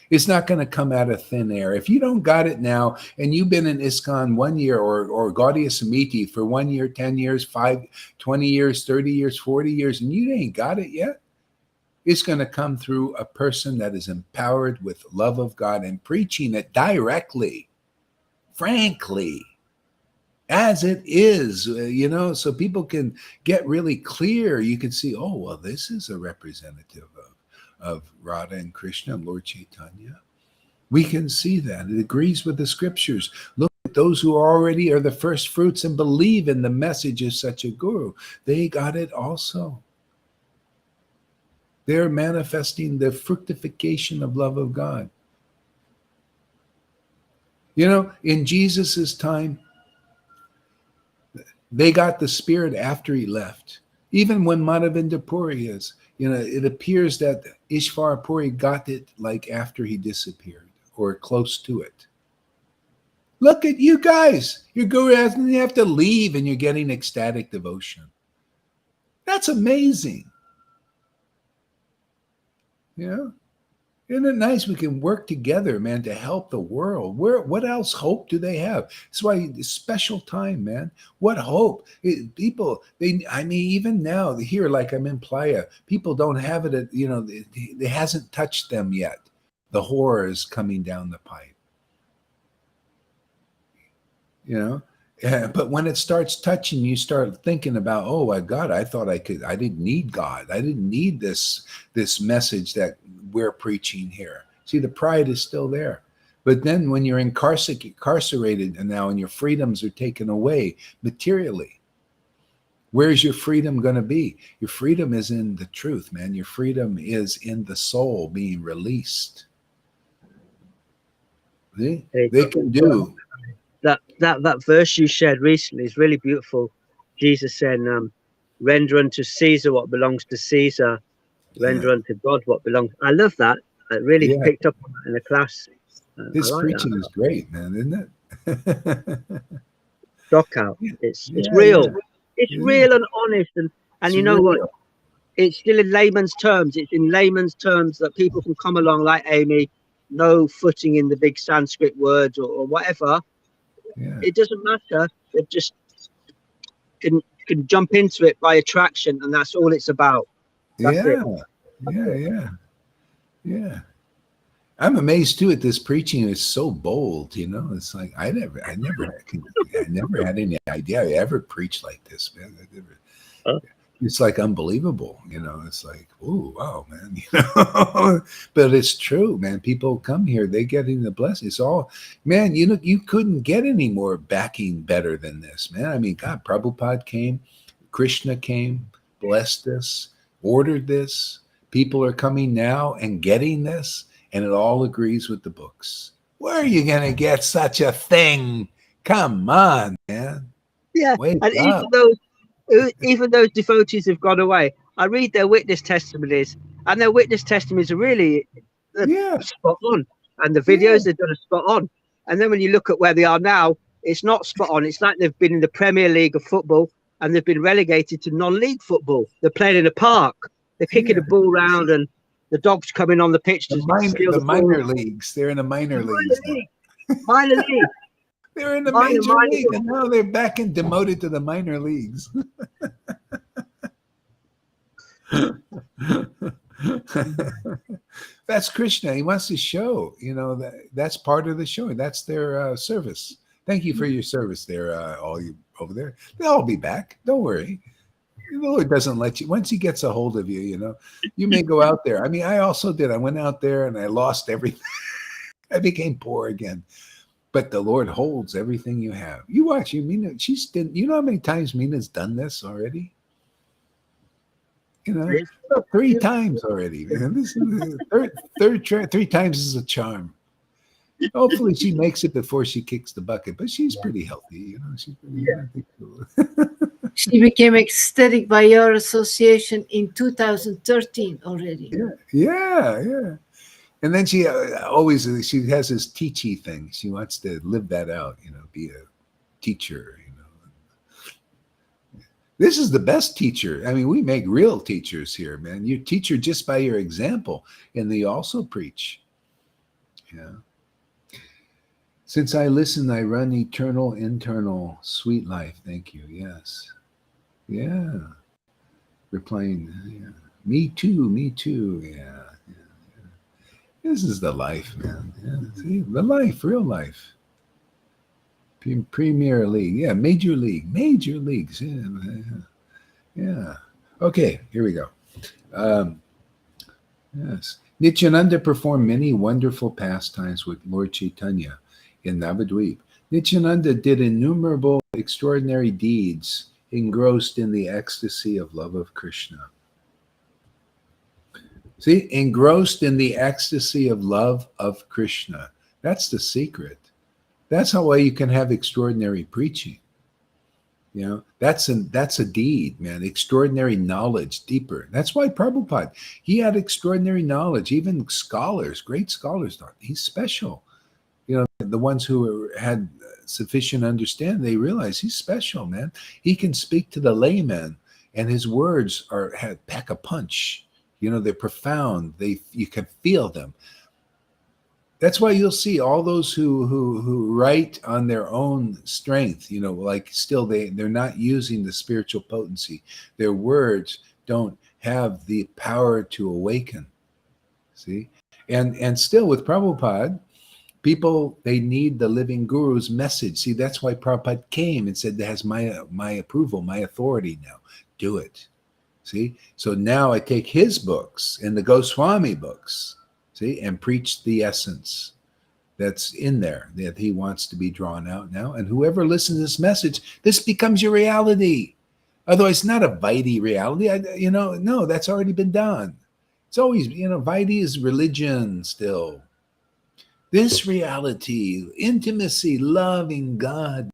It's not going to come out of thin air. If you don't got it now, and you've been in ISKCON 1 year or Gaudiya Samiti for 1 year, 10 years, 5, 20 years, 30 years, 40 years, and you ain't got it yet, it's going to come through a person that is empowered with love of God and preaching it directly, frankly, as it is, you know, so people can get really clear. You can see, oh, well, this is a representative of Radha and Krishna and Lord Caitanya. We can see that. It agrees with the scriptures. Look at those who already are the first fruits and believe in the message of such a guru. They got it also. They're manifesting the fructification of love of God. You know, in Jesus's time, they got the Spirit after he left. Even when Madhavinda Puri is, you know, it appears that Ishvara Puri got it like after he disappeared or close to it. Look at you guys. Your guru hasn't have to leave and you're getting ecstatic devotion. That's amazing. You know? Isn't it nice we can work together, man, to help the world? What else hope do they have? That's why it's special time, man. What hope? People, I mean, even now, here, like I'm in Playa, people don't have it, you know, it hasn't touched them yet. The horror is coming down the pipe. You know? But when it starts touching, you start thinking about, oh my God, I thought I didn't need God. I didn't need this message that we're preaching here. See, the pride is still there. But then when you're incarcerated and now and your freedoms are taken away materially, where's your freedom going to be? Your freedom is in the truth, man. Your freedom is in the soul being released. See? They can do. That verse you shared recently is really beautiful. Jesus saying, render unto Caesar what belongs to Caesar, render unto God what belongs. I love that. I really picked up on that in the class. This like preaching is great, man, isn't it? Shock out. It's real. Yeah. It's real and honest. And you know what? It's still in layman's terms. It's in layman's terms that people can come along like Amy, no footing in the big Sanskrit words or whatever. Yeah. It doesn't matter. They just can jump into it by attraction, and that's all it's about. That's it. Yeah. Yeah. Yeah. Yeah. I'm amazed too at this preaching. It's so bold, you know. It's like I never had any idea I ever preached like this, man. It's like unbelievable, you know. It's like, oh wow, man, you know. But it's true, man. People come here, they getting the blessing. It's all, man. You know, you couldn't get any more backing better than this, man. I mean, God, Prabhupada came, Krishna came, blessed us, ordered this. People are coming now and getting this, and it all agrees with the books. Where are you gonna get such a thing? Come on, man. Yeah, Wake and up. even those devotees have gone away. I read their witness testimonies, and their witness testimonies are really Yeah, spot on, and the yeah. videos they've done are spot on. And then when you look at where they are now, it's not spot on. It's like they've been in the Premier League of football and they've been relegated to non-league football. They're playing in a park. They're kicking Yeah. the ball around, and the dogs coming on the pitch to steal The the ball. minor leagues. They're in the minor leagues Minor now. league, minor league, They're in the minor, major minor league, league. and now they're back and demoted to the minor leagues. That's Krishna. He wants to show, you know, that's part of the show. That's their service. Thank you for your service there, all you over there. They'll all be back. Don't worry. The Lord doesn't let you. Once He gets a hold of you, you know, you may go out there. I mean, I also did. I went out there and I lost everything. I became poor again. But the Lord holds everything you have. You watch. You Mina. She's did. You know how many times Mina's done this already? You know, 3 times already. Man. This is the third 3 times is a charm. Hopefully, she makes it before she kicks the bucket. But she's pretty healthy. You know, she's pretty. I think so. She became ecstatic by your association in 2013 already. Yeah. And then she always she has this teachy thing. She wants to live that out. You know, be a teacher. You know, this is the best teacher. I mean, we make real teachers here, man. You teach her just by your example, and they also preach. Yeah. Since I listen, I run eternal, internal, sweet life. Thank you. Yes. Yeah. Replying. Yeah. Me too. Yeah. This is the life, man. Yeah, see, the life, real life. Premier League, yeah, major leagues, yeah. Okay, here we go. Yes, Nityananda performed many wonderful pastimes with Lord Chaitanya in Navadvip. Nityananda did innumerable extraordinary deeds, engrossed in the ecstasy of love of Krishna. See, engrossed in the ecstasy of love of Krishna. That's the secret. That's how way you can have extraordinary preaching. You know, that's a deed, man. Extraordinary knowledge, deeper. That's why Prabhupada, he had extraordinary knowledge. Even scholars, great scholars, thought he's special. You know, the ones who had sufficient understanding, they realize he's special, man. He can speak to the layman, and his words pack a punch. You know, they're profound. You can feel them. That's why you'll see all those who write on their own strength, you know, like still they're not using the spiritual potency. Their words don't have the power to awaken. See? And still with Prabhupada, people, they need the living guru's message. See, that's why Prabhupada came and said, that has my approval, my authority now. Do it. See? So now I take his books and the Goswami books, see, and preach the essence that's in there that he wants to be drawn out now. And whoever listens to this message, this becomes your reality. Otherwise, it's not a Vaidhi reality. No, that's already been done. It's always, Vaidhi is religion still. This reality, intimacy, loving God.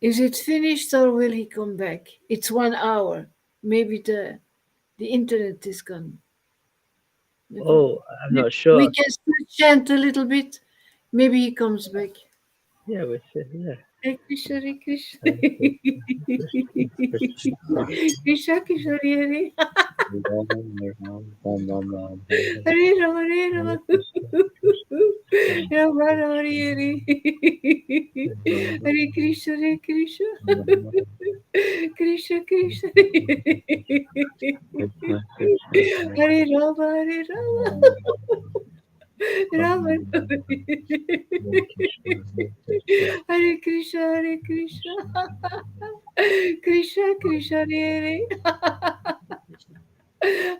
Is it finished or will he come back? It's 1 hour. Maybe the internet is gone. Oh, I'm not sure. We can still chant a little bit. Maybe he comes back. Yeah, we should. Yeah. Hare Krishna, Hare Krishna. Krishna, Krishna, Hare Hare. Hare Rama, Hare Rama. Rama Rama, Hare Hare Krishna, Hare Krishna. Krishna, Krishna, Hare Rama, Hare Rama. Rama, Hare Krishna, Hare Krishna. Krishna, Krishna, Hare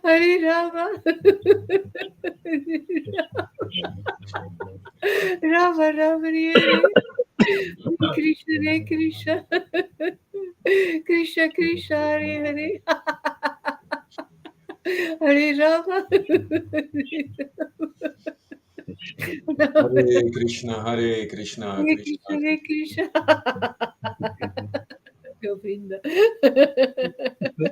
Hare Rama. Rama, Rama, Hare Krishna, Hare Krishna. Krishna, Krishna, Hare Hare. Hare Rama. Hare Krishna, Hare Krishna, Hare Krishna. Krishna, Hare Krishna. Govinda.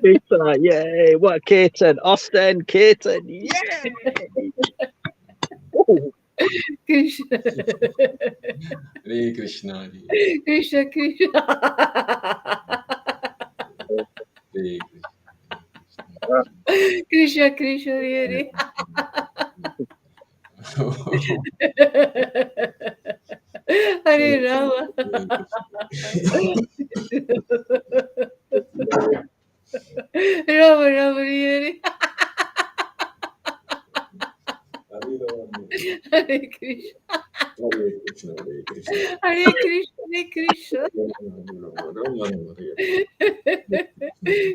Lisa, yay! What a Kirtan, Austin Kirtan, yay! Ooh. Krishna. Hare Krishna, Hare Krishna, Krishna. Krishna, Krishna, Hare. Hare Rama. Rama, Rama, Hare. Hare Krishna. Hare Krishna, Hare Krishna. Hare Krishna, Hare Krishna.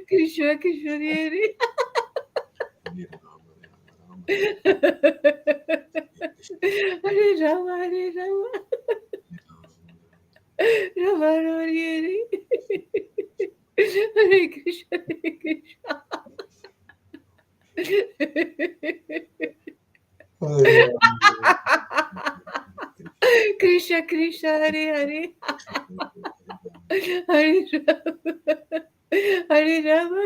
Krishna, Krishna, Hare. Hare Rama, Hare Rama. Rama, Rama, Hare. Hare Krishna, Hare Krishna. Krishna, Krishna, Hare Hare. Hare Rama. Hare Rama.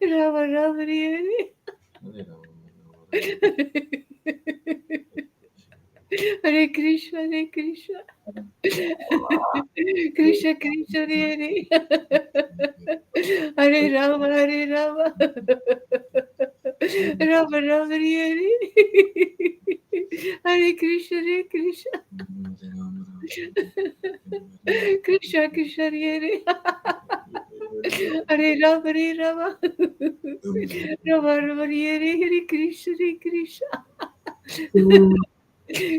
Rama, Rama, Hare. Hare Krishna, Hare Krishna. Krishna, Krishna, Hare Hare. Hare Rama, Hare Rama. Rama, Rama, Hare. Hare Krishna, Hare Krishna. Krishna, Krishna, Hare. Hare Rama, Hare Rama. Rama, Rama, Hare. Hare Krishna, Hare Krishna.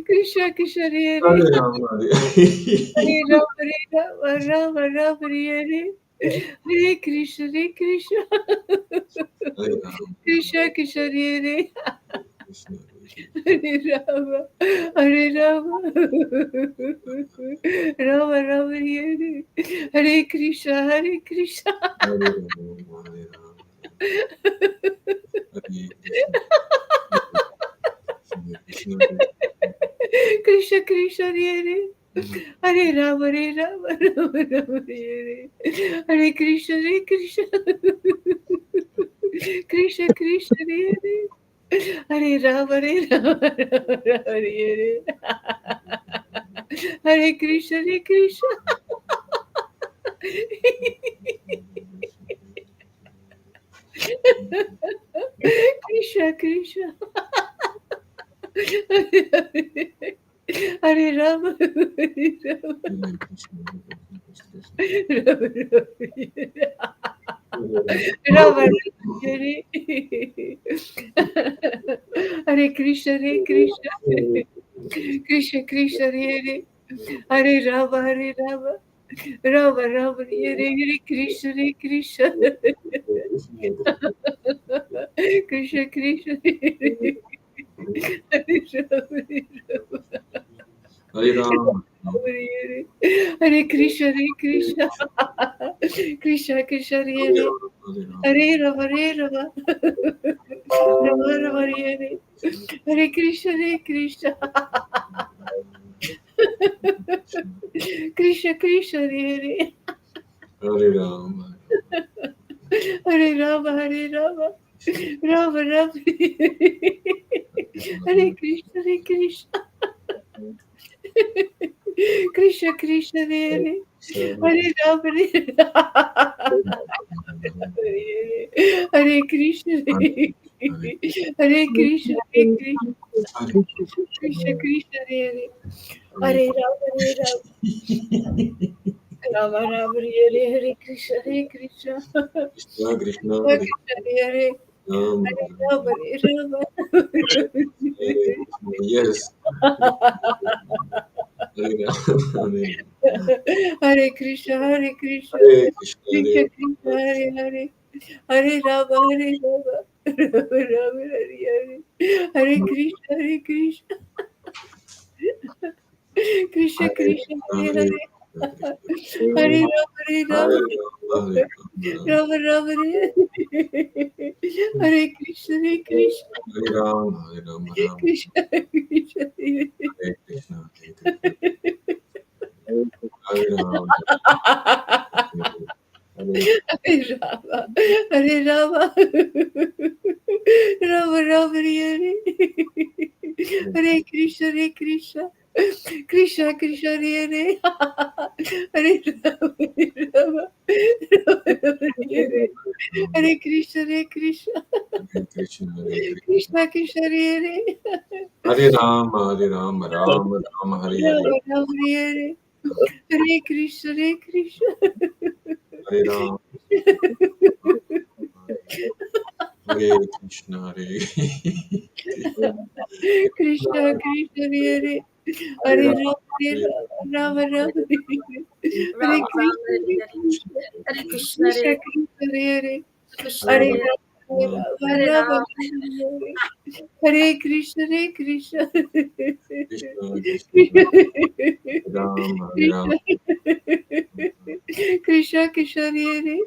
Krishna, Krishna, Hare. Hare Rama, Hare Rama. Rama, Rama, Hare. Hare Krishna, Hare Krishna. Krishna, Krishna, Hare. Hare Rama, Hare Rama. Rama, Rama, Hare. Hare Krishna, Hare Krishna. Krishna, Krishna, Hare. Hare Rama, Hare Rama. Rama, Rama, Hare. Hare Krishna, Hare Krishna. Krishna, Krishna, Hare. Hare Rama, Hare Rama. Rama, Rama, Hare. Hare Krishna, Hare Krishna. Krishna, Krishna. Hare Rama, Hare Rama. Rama, Rama, Hare. Hare Krishna, Hare Krishna. Krishna, Krishna, Hare. Hare Rama, Hare Rama. Rama, Rama, Hare. Hare Krishna, Hare Krishna. Krishna, Krishna, Hare. Hare Rama, Hare Rama. Hare Rama. Hare Krishna, Hare Krishna. Krishna, Krishna, Hare. Hare Rama, Hare Rama. Rama, Rama, Hare. Hare Krishna, Hare Krishna. Krishna, Krishna, Hare. Hare Rama. Hare Rama, Hare Rama. Rama, Rama, Hare. Hare Krishna, Hare Krishna. Krishna Krishna Hare Hare Ram Hare Hare Krishna Hare Krishna Hare Krishna Krishna Krishna Hare Hare Ram Rama Rama Hare Hare Krishna Krishna Krishna Krishna Krishna Hare Ram Hare Rama Rama Yes. Hare Ram Hare Krishna Hare Krishna Hare Krishna Krishna Krishna Hare Hare Hare Rama Rama Rama Hare Hare Krishna Krishna Krishna Krishna Hare Hare Hare Rama Rama Rama Hare Hare Krishna Krishna Hare Ram Krishna Krishna Hare Krishna Hare Ram Hare Rama Hare Rama Rama Rama Hare Hare Krishna Krishna Krishna Krishna Hare Hare Rama Rama Hare Krishna Krishna Hare Krishna Krishna Krishna Hare Hare Ram Ram Ram Hare Hare Rama Rama Hare Hare Krishna Hare Ram Hare Krishna Hare Krishna Krishna Hare Hare Rama Rama Rama Hare Krishna Hare Krishna, Krishna Krishna Hare Krishna, Hare Hare Rama Hare Rama Ram, Hare Krishna Krishna Krishna Krishna Ram Ram Krishna Krishna Hare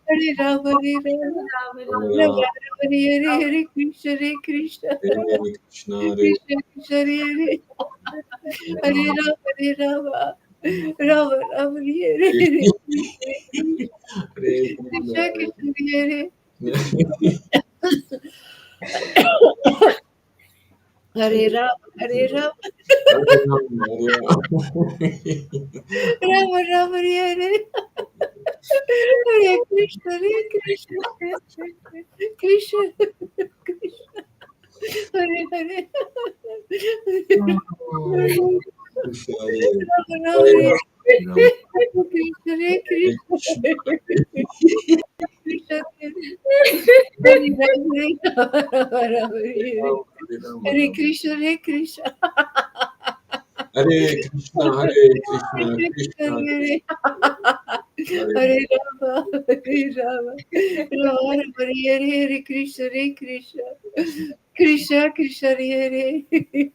Hare Rama Rama Ram, Rama Rama Hare Hare Krishna Krishna Hare Krishna Krishna Krishna Hare Hare Rama Rama Rama Hare Hare Hare Krishna Krishna Hare Hare Rama Rama Rama Hare Hare Krishna Krishna Krishna Krishna Hare Hare Rama Rama Hare Krishna Krishna Krishna Hare Rama Rama Hare Krishna Krishna Hare Krishna, Krishna Hare Hare Rama Rama Rama Hare Hare Krishna Krishna Krishna Krishna Hare Hare Rama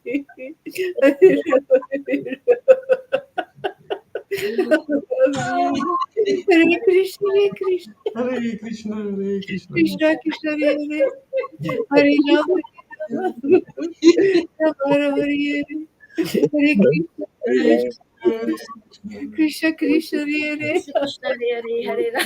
Hare Krishna Krishna Hare Krishna, Krishna Krishna Hare Hare Rama Rama Rama Hare Hare Krishna Krishna Hare Krishna, Hare Hare Ram, Hare Krishna Krishna Krishna Hare Hare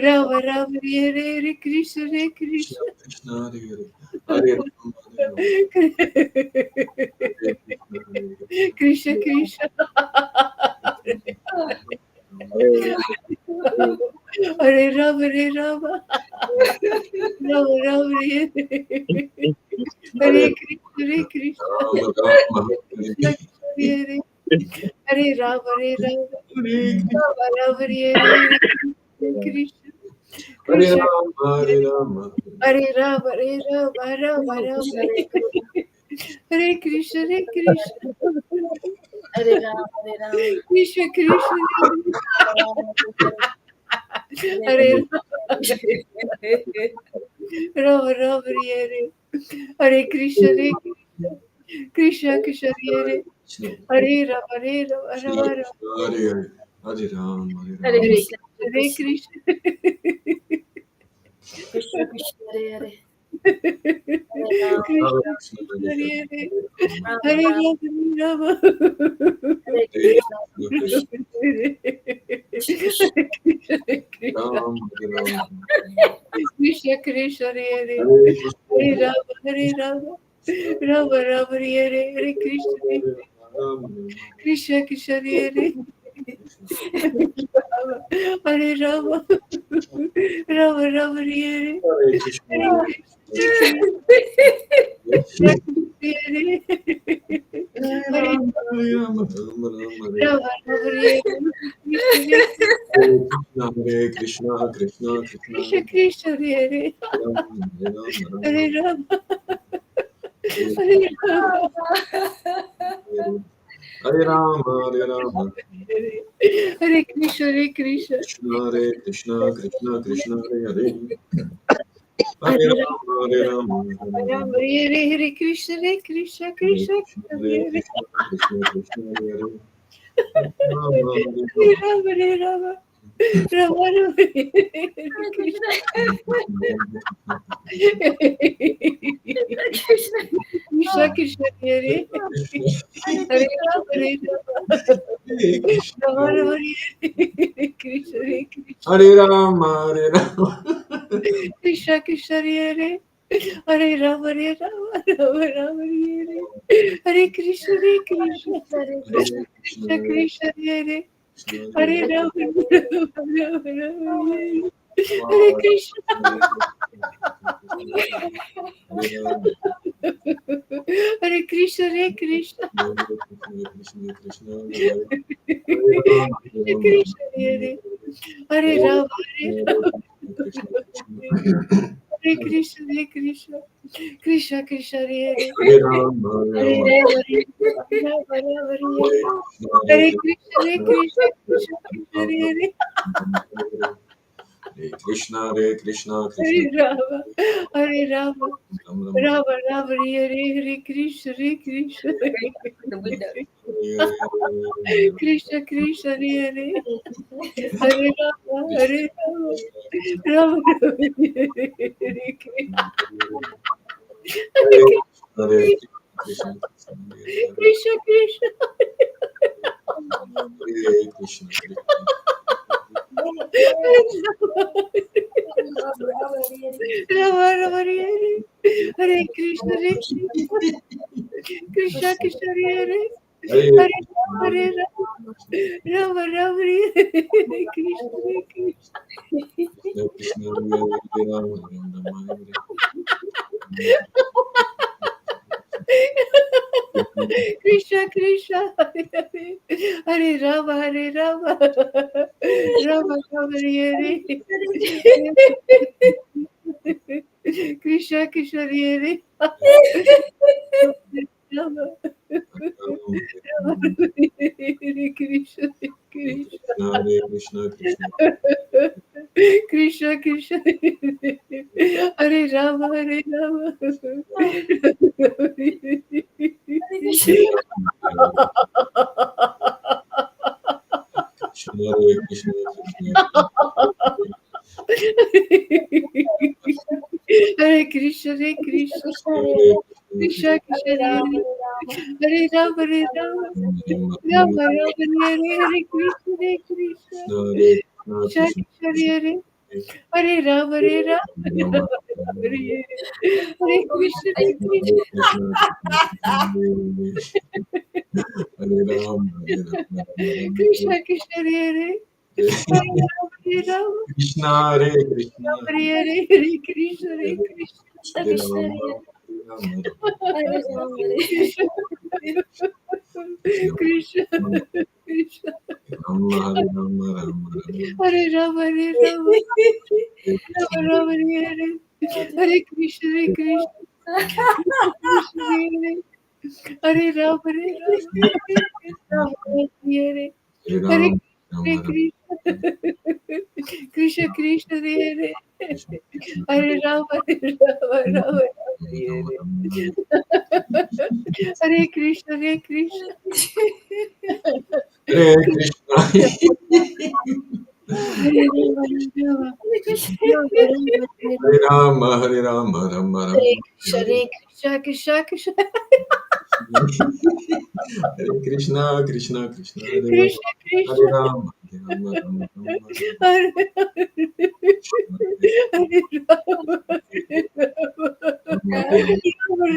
Rama Rama Hare Krishna Krishna Krishna Krishna Rama Rama Rama Hare Hare Krishna Krishna Krishna Krishna Hare Rama Rama Rama Rama Hare Krishna Krishna Hare Hare Rama Rama Rama Hare Krishna Krishna Hare Rama Rama Rama Hare Krishna Krishna Hare Ram, Hare Ram, Krishna Krishna Hare Rama Rama Hare Hare Krishna Krishna Krishna Hare Hare Rama Rama Hare Ram, Hare Krishna, Hare Krishna Krishna Krishna Hare Hare. Krishna Krishna Hare Hare. Hare Rama Hare Rama. Hare Krishna Hare Krishna. Krishna Krishna Hare Hare. Hare Rama Rama Rama Hare Hare. Hare Krishna Krishna Krishna Hare Hare. Hare Rama Rama Rama Hare Hare. Hare Krishna Hare Hare. Rama Rama Hare Hare. Hare Krishna, Krishna Krishna, Krishna Krishna Hare Hare. Hare Rama Hare Rama. Hare Rama, Hare Rama, Hare Krishna Hare Krishna. Krishna Hare Krishna, Krishna Krishna Hare Hare. Hare Hare Rama Rama, Hare Rama, Hare Rama Rama, Hare Hare Krishna Hare Krishna Krishna Krishna Hare Hare Krishna, Krishna Krishna Hare Hare. Hare Rama Hare Rama Rama Rama Hare Krishna. Krishna Krishna Hare Hare Rama Hare Rama Rama Rama Hare Krishna Hare Krishna. Hare Rama, Hare Rama, Krishna Krishna Hare Hare Rama Hare Rama Rama Rama Hare Hare Krishna Hare Krishna. Krishna Krishna Hare Hare Rama Rama Rama Hare Krishna. Hare Krishna Hare Krishna. Krishna Hare Hare Rama Hare Rama Hare Krishna Hare Krishna. Krishna Krishna Hare Hare Hare Rama Rama Rama Hare Krishna Hare Krishna. Krishna Krishna Hare Hare Krishna, Hare Krishna, Hare Krishna Rama Hare Rama Rama Rama Hare Hare Krishna Hare Krishna. Krishna Krishna Hare Hare Hare Rama Hare Rama Rama Rama Hare Krishna. Hare Krishna, Krishna Krishna Hare Krishna, Rama Rama Hare Hare Krishna Hare Krishna Krishna Hare Hare Hare Rama Hare Rama Rama Rama Hare Krishna Hare Krishna. Krishna, Hare Rama, Hare Krishna Krishna Hare Hare Hare Rama Hare Rama Rama Rama Hare Hare Krishna Krishna Hare Hare Rama Rama Hare Krishna Krishna Hare Krishna, Krishna Krishna Krishna Hare Rama Hare Rama Krishna, Hare Krishna, Krishna Hare Krishna Hare Krishna Hare Krishna Krishna Hare Rama Hare Rama Rama Rama Hare Hare Krishna Hare Krishna Krishna Krishna Hare Hare Rama Hare Rama Hare Krishna Hare Krishna Krishna Hare Hare Rama Hare Rama Krishna, Hare Krishna, Hare Hare Hare Krishna Hare Krishna Hare Krishna Krishna Rama, Hare Rama, Rama Hare Rama Hare Rama Rama Rama Hare Hare Hare Krishna Hare Krishna Krishna Hare Hare Rama Hare Rama Rama Rama Hare Hare Hare Krishna Krishna Krishna Hare Hare Rama Hare Rama Rama Hare Krishna Hare Krishna Hare Krishna, Hare Krishna, Krishna Krishna, Hare Rama, Hare Rama, Rama Rama, Hare Hare Krishna, Hare Krishna, Hare Krishna, Krishna Krishna, Hare Rama, Hare Rama, Rama Rama, Hare Hare. Hare Krishna, Hare Krishna. Hare Rama, Hare Rama, Rama Rama. Hare Krishna, Krishna Krishna, Hare Krishna, Krishna Krishna, Hare Rama, Krishna Hare Krishna, Rama, Hare Rama, Rama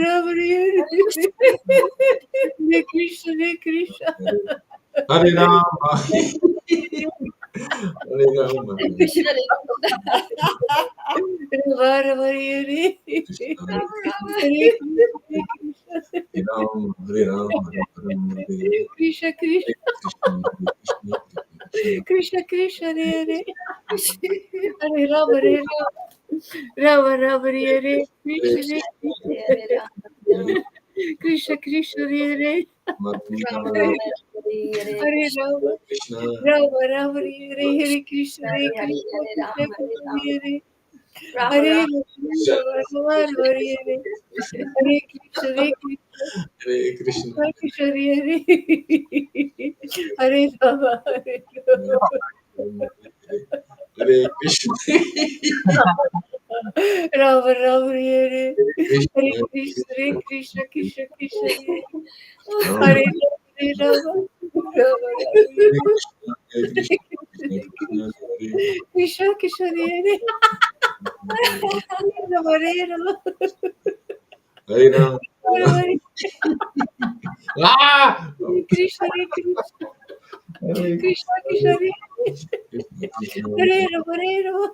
Rama, Hare Krishna, Krishna. Hare Rama, Hare Rama, Krishna, Hare Rama, Hare Rama, Rama Rama, Hare Krishna, Krishna, Krishna, Krishna, Krishna, Hare Hare Rama, Hare Rama, Rama, Hare Krishna, Krishna, Krishna, Hare Hare Rama, Rama, Rama, Hare Hare Krishna, Hare Krishna, Krishna, Krishna, Hare Hare Rama, Rama, Rama, Hare Hare Krishna, Hare Krishna, Hare Krishna, Krishna, Hare Hare Rama, Hare Hare Krishna, Rama, Rama, Hare Krishna, Hare Krishna, Hare Krishna, Krishna, Krishna, Hare Rama, Hare Rama, Rama, Hare Krishna, Hare Krishna, Krishna, Hare Krishna, Krishna, Hare Rama, Hare Rama, Hare Rama, Hare ah, Krishna, Hare Krishna, Hare Krishna, Krishna, Hare Krishna, Hare Rama, Hare Rama,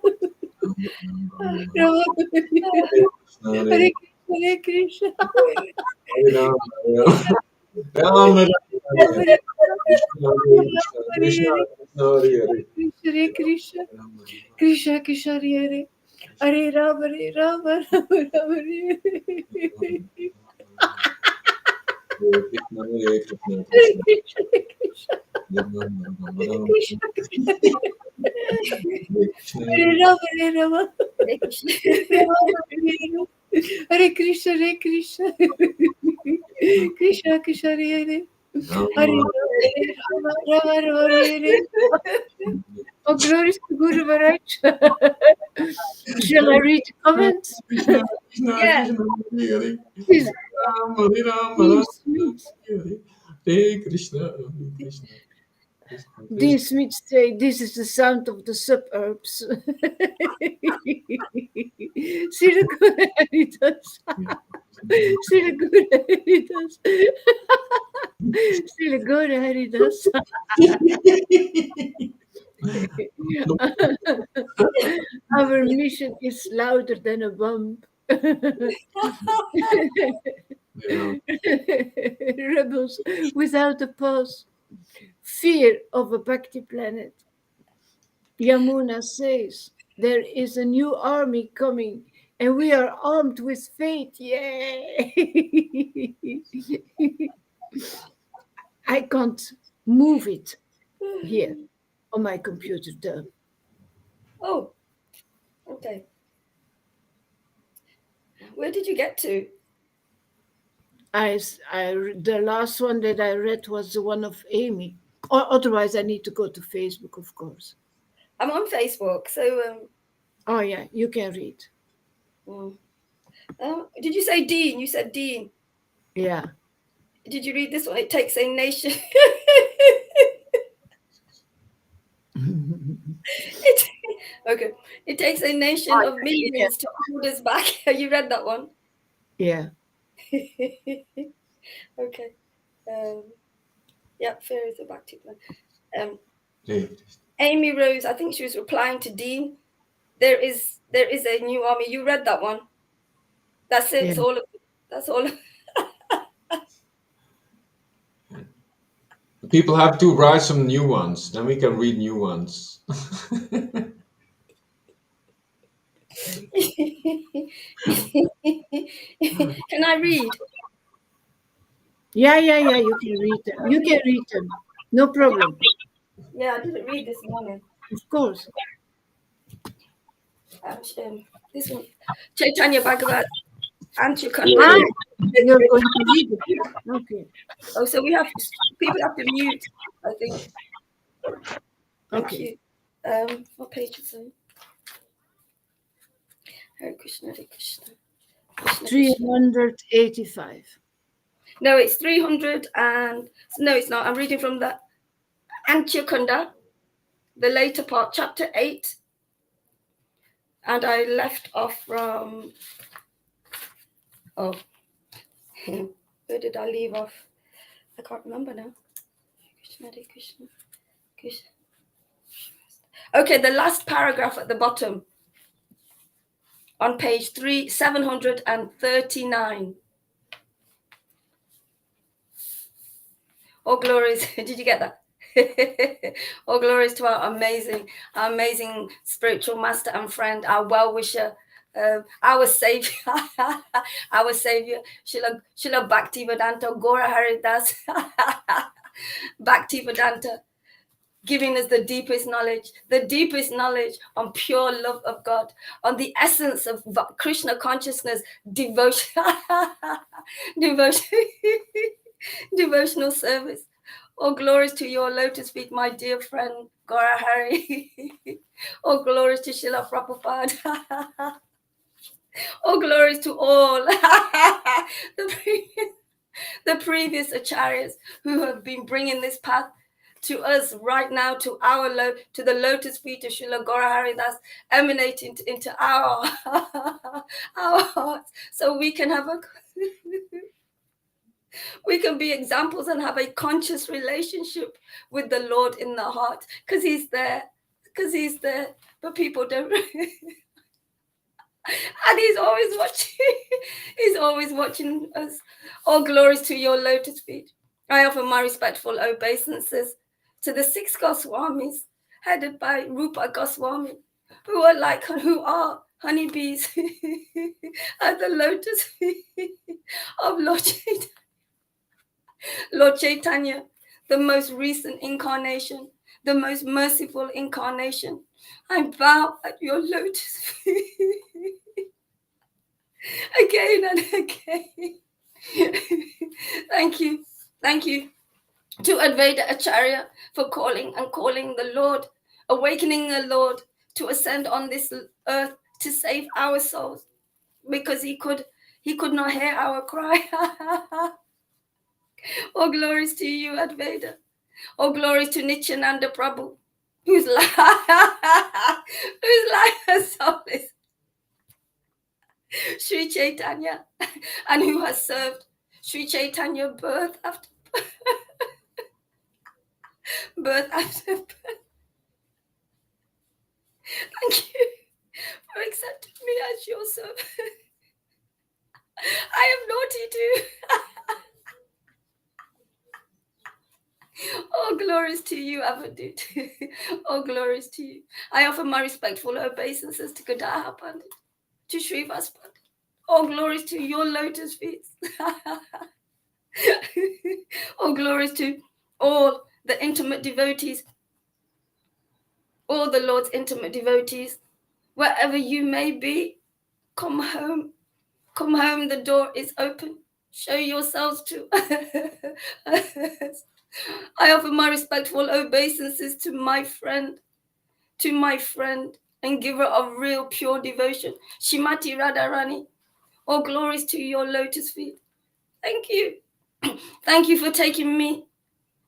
Rama, Hare Hare Krishna, Hare Rama, Rama, Hare Krishna, Hare Krishna, Krishna, Krishna, Hare Hare, Hare Krishna, Rama, Krishna, Krishna, Hare Hare Rama, Hare Rama, Rama, Rama, Hare Krishna, Hare Krishna, Hare Krishna, Krishna, Rama, Rama, Rama, Krishna, Krishna, Krishna, Hare Rama, Hare Rama, Krishna. Hare Krishna, Hare Krishna, Krishna, Krishna, Hare Hare Hare Rama, Rama, Rama, Hare. Oh, glory to Guru Maharaj. Shall I read the comments? Krishna, Krishna, Yeah. Krishna, Hare Hare, Please, Rama, Hare Rama, Dean Rama, Smith. Hare Hare, Krishna, Hare Krishna, Krishna, Dean Krishna. Smith say this is the sound of the suburbs. See the good Haridas. See the good Haridas. See the good Haridas. Our mission is louder than a bomb. Rebels without a pause. Fear of a Bhakti planet. Yamuna says there is a new army coming and we are armed with faith. Yay! I can't move it here on my computer though. Oh, okay. Where did you get to? The last one that I read was the one of Amy. Or otherwise, I need to go to Facebook, of course. I'm on Facebook, so Oh yeah, you can read. did you say Dean? You said Dean. Yeah. Did you read this one? It takes a nation. Okay. It takes a nation of millions to hold us back. You read that one? Yeah. Okay. Yeah, fear is a Bhakti plan. Amy Rose, I think she was replying to Dean. There is a new army. You read that one? That's it. Yeah. That's all. People have to write some new ones, then we can read new ones. Can I read? Yeah. You can read them. You can read them. No problem. Yeah, I didn't read this morning. Of course. This one, Chaitanya Bhagavat, Anchukan. You're going to read it. Okay. Oh, so people have to mute, I think. Thank Okay. you. What page is it? Hare Krishna, Hare Krishna. Krishna, Krishna. 385. No, it's 300 and no, it's not. I'm reading from the Antyakunda, the later part, chapter 8. And I left off from, where did I leave off? I can't remember now. Krishna, Hare Krishna, Krishna. Okay, the last paragraph at the bottom on page 739. All glories. Did you get that? All glories to our amazing spiritual master and friend, our well-wisher, our savior, our savior, Srila Bhaktivedanta Gora Haridas, Bhaktivedanta, giving us the deepest knowledge on pure love of God, on the essence of Krishna consciousness, devotion, devotional service. All glories to your lotus feet, my dear friend Gora Hari. All glories to Srila Prabhupada. All glories to all the previous acharyas who have been bringing this path to us right now, to the lotus feet of Srila Gora Haridas, emanating into our hearts, so we can have we can be examples and have a conscious relationship with the Lord in the heart, because he's there, but people don't. And he's always watching us. All glories to your lotus feet. I offer my respectful obeisances to the 6 Goswamis, headed by Rupa Goswami, who are honeybees at the lotus feet of Lord Chaitanya, the most recent incarnation, the most merciful incarnation. I bow at your lotus feet again and again. Thank you to Advaita Acharya for calling the Lord, awakening the Lord to ascend on this earth to save our souls, because he could not hear our cry. All glories to you, Advaita. All glories to Nityananda Prabhu, whose life has soulless Sri Chaitanya, and who has served Sri Chaitanya birth after birth. Thank you for accepting me as your servant. I am naughty too. All glories to you, Avadut. All glories to you. I offer my respectful obeisances to Gadaha Pandit, to Srivas Pandit. All glories to your lotus feet. All glories to all the intimate devotees, all the Lord's intimate devotees, wherever you may be. Come home. Come home. The door is open. Show yourselves to us. I offer my respectful obeisances to my friend and giver of real pure devotion, Shrimati Radharani. All glories to your lotus feet. Thank you. Thank you for taking me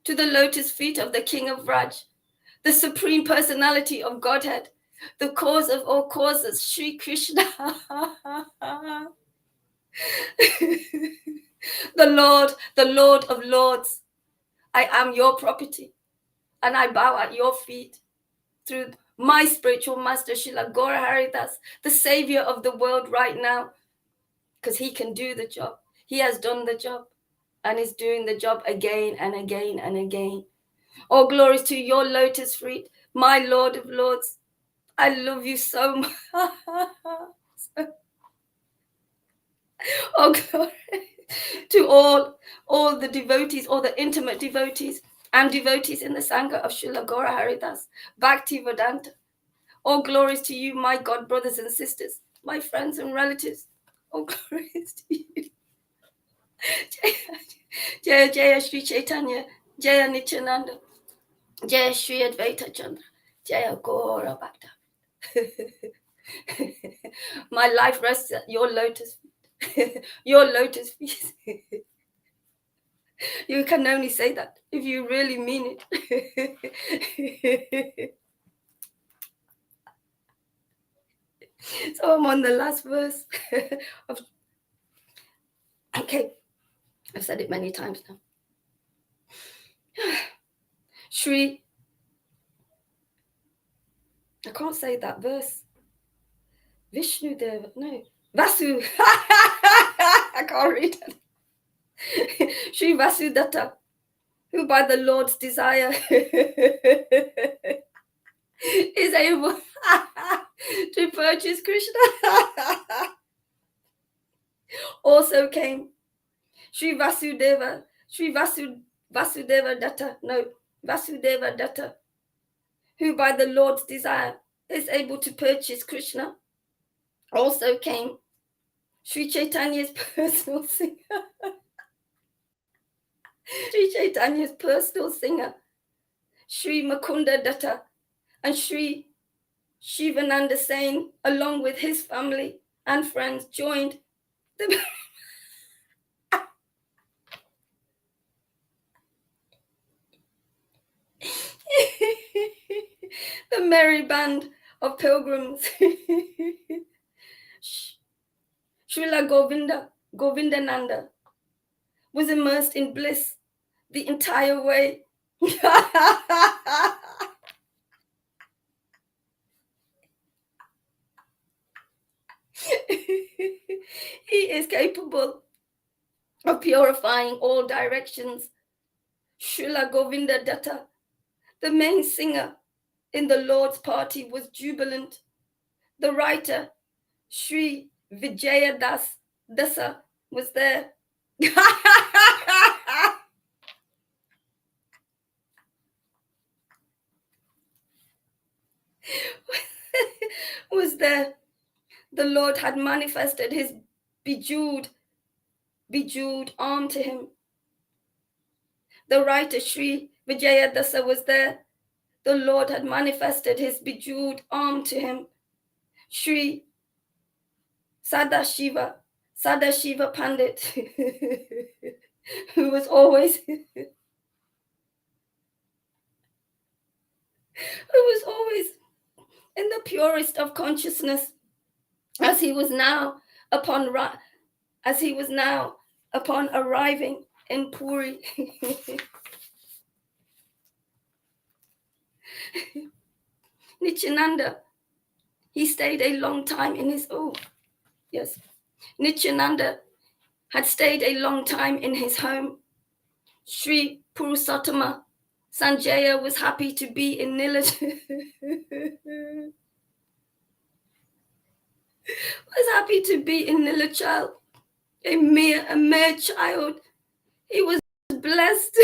to the lotus feet of the King of Raj, the Supreme Personality of Godhead, the cause of all causes, Sri Krishna. The Lord of Lords. I am your property, and I bow at your feet through my spiritual master, Srila Gora Haridas, the savior of the world right now, because he can do the job. He has done the job and is doing the job again and again and again. All glories to your lotus feet, my Lord of Lords. I love you so much. Oh, glory to all the devotees, all the intimate devotees and devotees in the Sangha of Srila Gora Haridas, Bhaktivedanta. All glories to you, my God brothers and sisters, my friends and relatives. All glories to you. Jaya Jaya Sri Chaitanya, Jaya Nityananda, Jaya Sri Advaita Chandra, Jaya Gora Bhakta. My life rests at your lotus feet. Your lotus feet. You can only say that if you really mean it. So I'm on the last verse. Okay, I've said it many times now. Shri, I can't say that verse. Vishnu Deva, no. Vasu. I can't read it. Shri Vasudatta, who by the Lord's desire is able to purchase Krishna, also came. Shri Vasudeva, Vasudeva Datta, no, Vasudeva Datta, who by the Lord's desire is able to purchase Krishna, also came. Sri Chaitanya's personal singer. Sri Chaitanya's personal singer, Sri Mukunda Datta, and Sri Shivananda Sain, along with his family and friends, joined the the merry band of pilgrims. Srila Govindananda was immersed in bliss the entire way. He is capable of purifying all directions. Srila Govinda Datta, the main singer in the Lord's party, was jubilant. The writer, Sri Vijaya Dasa, was there. Was there. The Lord had manifested his bejeweled arm to him. The writer Sri Vijaya Dasa was there. The Lord had manifested his bejeweled arm to him. Sri Sadashiva Pandit, who was always in the purest of consciousness, as he was now upon arriving in Puri. Nityananda, he stayed a long time in his Nityananda had stayed a long time in his home. Sri Purushottama Sanjaya was happy to be in Nilachal. A mere child. He was blessed.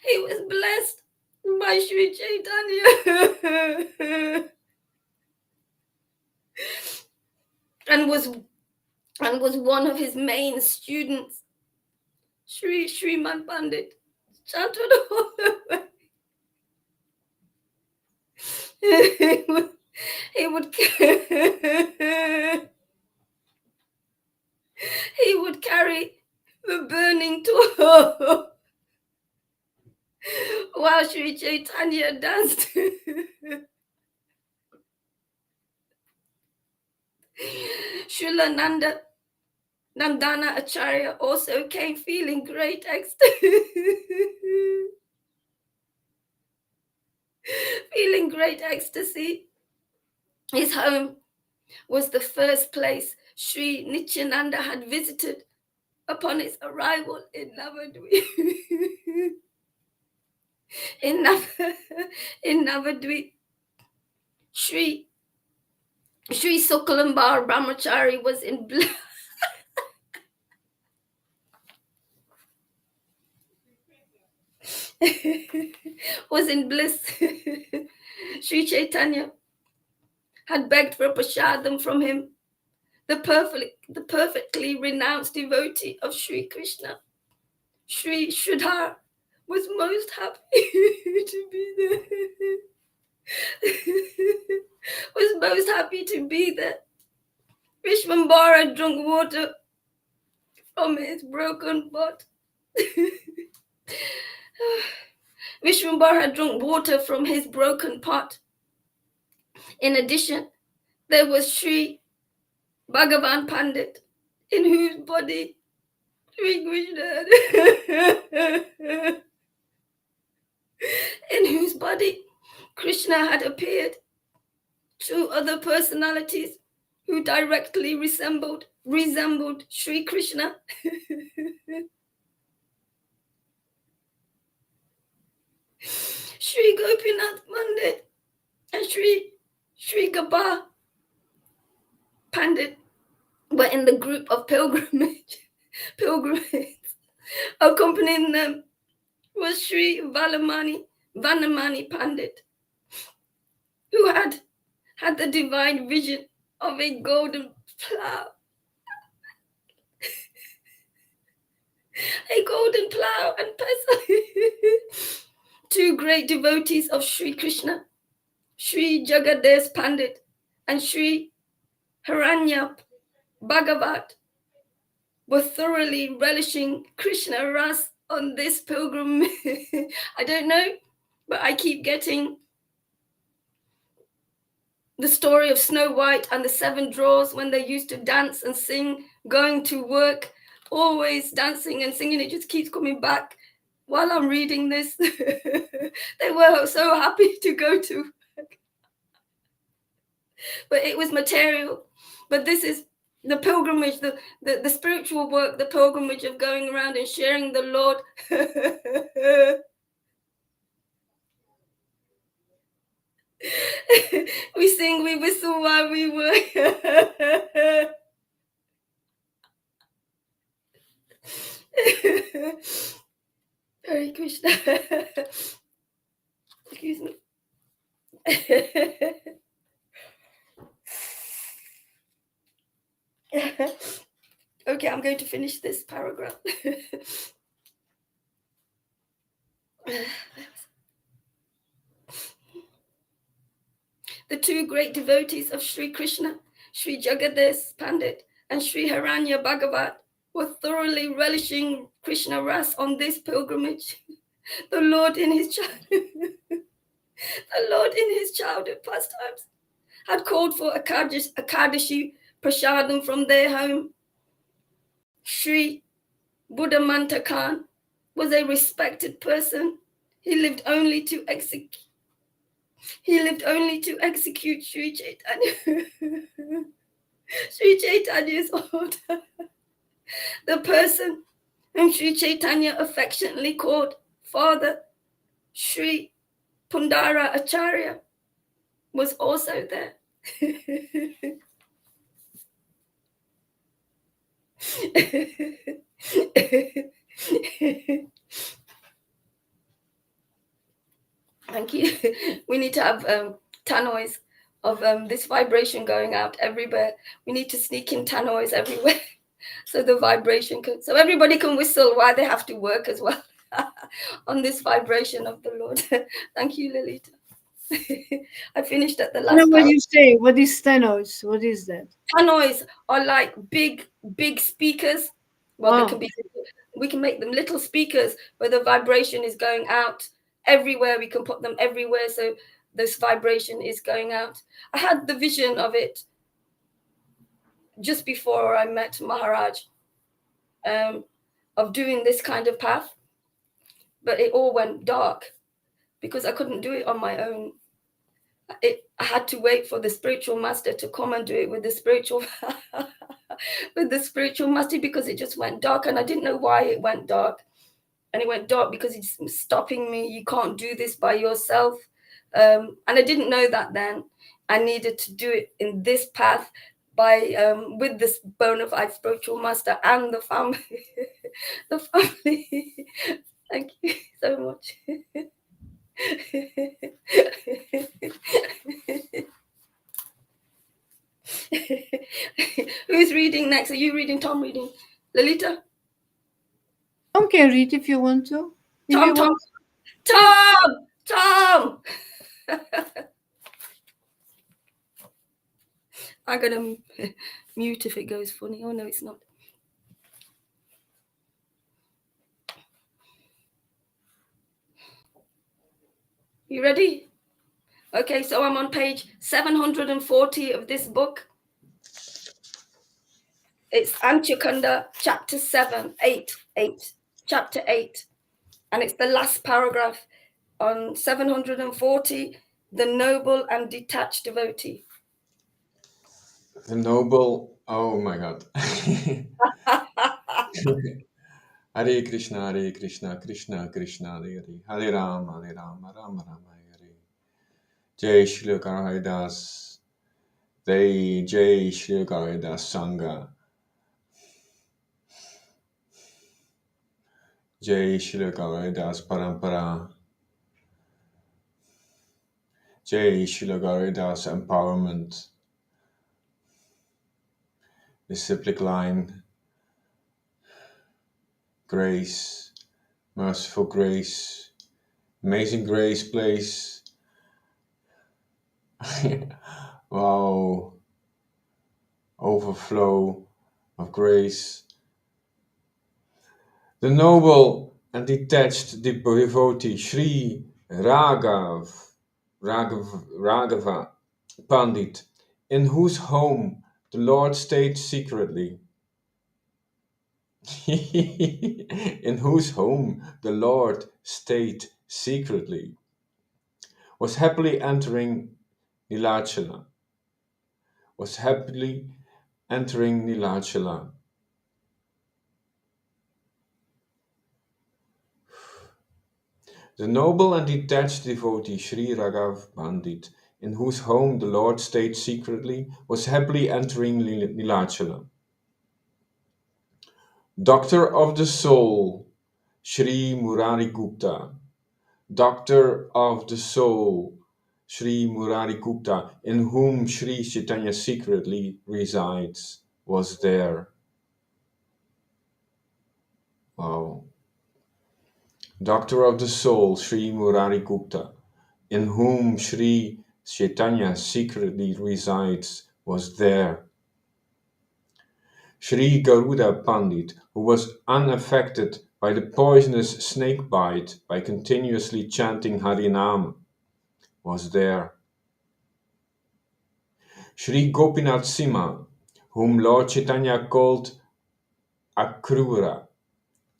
He was blessed by Sri Chaitanya. and was one of his main students. Sriman Pandit chanted all the way. He would carry the burning torch while Sri Chaitanya danced. Srila Nandana Acharya also came feeling great ecstasy. Feeling great ecstasy. His home was the first place Sri Nityananda had visited upon his arrival in Navadvip. In Navadvip, Sri Sukalambar Brahmachari was in bliss. Was in bliss. Sri Chaitanya had begged for a prasadam from him, the perfectly renounced devotee of Sri Krishna. Sri Sridhar was most happy to be there. Was most happy to be there. Vishwambara drank water from his broken pot. Vishwambara drank water from his broken pot. In addition, there was Sri Bhagavan Pandit, in whose body Sri Krishna in whose body Krishna had appeared. Two other personalities who directly resembled Sri Krishna. Sri Gopinath Pandit and Sri Gaba Pandit were in the group of pilgrims. Accompanying them was Sri Vanamani Pandit, who had the divine vision of a golden plough. A golden plough and pestle. Two great devotees of Sri Krishna, Sri Jagadesh Pandit and Sri Haranya Bhagavat, were thoroughly relishing Krishna Ras on this pilgrim. I don't know, but I keep getting the story of Snow White and the Seven Dwarfs when they used to dance and sing, going to work, always dancing and singing. It just keeps coming back while I'm reading this. They were so happy to go to work. But it was material. But this is the pilgrimage, the spiritual work, the pilgrimage of going around and sharing the Lord. We sing, we whistle while we work. Hare Krishna. Excuse me. Okay, I'm going to finish this paragraph. The two great devotees of Sri Krishna, Sri Jagadesh Pandit and Sri Haranya Bhagavat, were thoroughly relishing Krishna Ras on this pilgrimage. The Lord in his childhood pastimes had called for Akadashi Prasadam from their home. Sri Buddhamanta Khan was a respected person. He lived only to execute Sri Chaitanya's order. The person whom Sri Chaitanya affectionately called Father, Sri Pundara Acharya, was also there. Thank you. We need to have tannoys of this vibration going out everywhere. We need to sneak in tannoys everywhere so the vibration can, so everybody can whistle while they have to work as well on this vibration of the Lord. Thank you, Lolita. I finished at the last. What do you say? What is tannoys? What is that? Tannoys are like big speakers. Well, they can be. We can make them little speakers where the vibration is going out everywhere. We can put them everywhere, so this vibration is going out. I had the vision of it just before I met Maharaj, of doing this kind of path, but it all went dark because I couldn't do it on my own. I had to wait for the spiritual master to come and do it with the spiritual master, because it just went dark and I didn't know why it went dark. And it went dark because it's stopping me. You can't do this by yourself. And I didn't know that then. I needed to do it in this path by with this bona fide spiritual master and the family. The family. Thank you so much. Who's reading next? Are you reading? Tom reading? Lolita? Tom can read if you want to. You may Tom, want Tom, Tom, Tom. I'm gonna mute if it goes funny. Oh no, it's not. You ready? Okay, so I'm on page 740 of this book. It's Antyakunda, chapter 8, chapter 8. And it's the last paragraph on 740, the noble and detached devotee. The noble, oh my god. Hare Krishna, Krishna Krishna, Hare Hare, Hare Rama, Rama Rama, Hare. Jai Shri Haridas, Jai Shri Haridas Sangha, Jai Shri Haridas Parampara, Jai Shri Haridas Empowerment, Disciplic Line, Grace, Merciful Grace, Amazing Grace Place. Wow, overflow of grace. The noble and detached devotee Sri Raghava Pandit, in whose home the Lord stayed secretly. In whose home the Lord stayed secretly, was happily entering Nilachala. The noble and detached devotee Sri Raghav Pandit, in whose home the Lord stayed secretly, was happily entering Nilachala. Doctor of the soul, Sri Murari Gupta. Doctor of the soul, Sri Murari Gupta, in whom Sri Caitanya secretly resides, was there. Wow. Doctor of the soul, Sri Murari Gupta, in whom Sri Caitanya secretly resides, was there. Sri Garuda Pandit, who was unaffected by the poisonous snake bite by continuously chanting Harinam, was there. Sri Gopinath Sima, whom Lord Chaitanya called Akrura,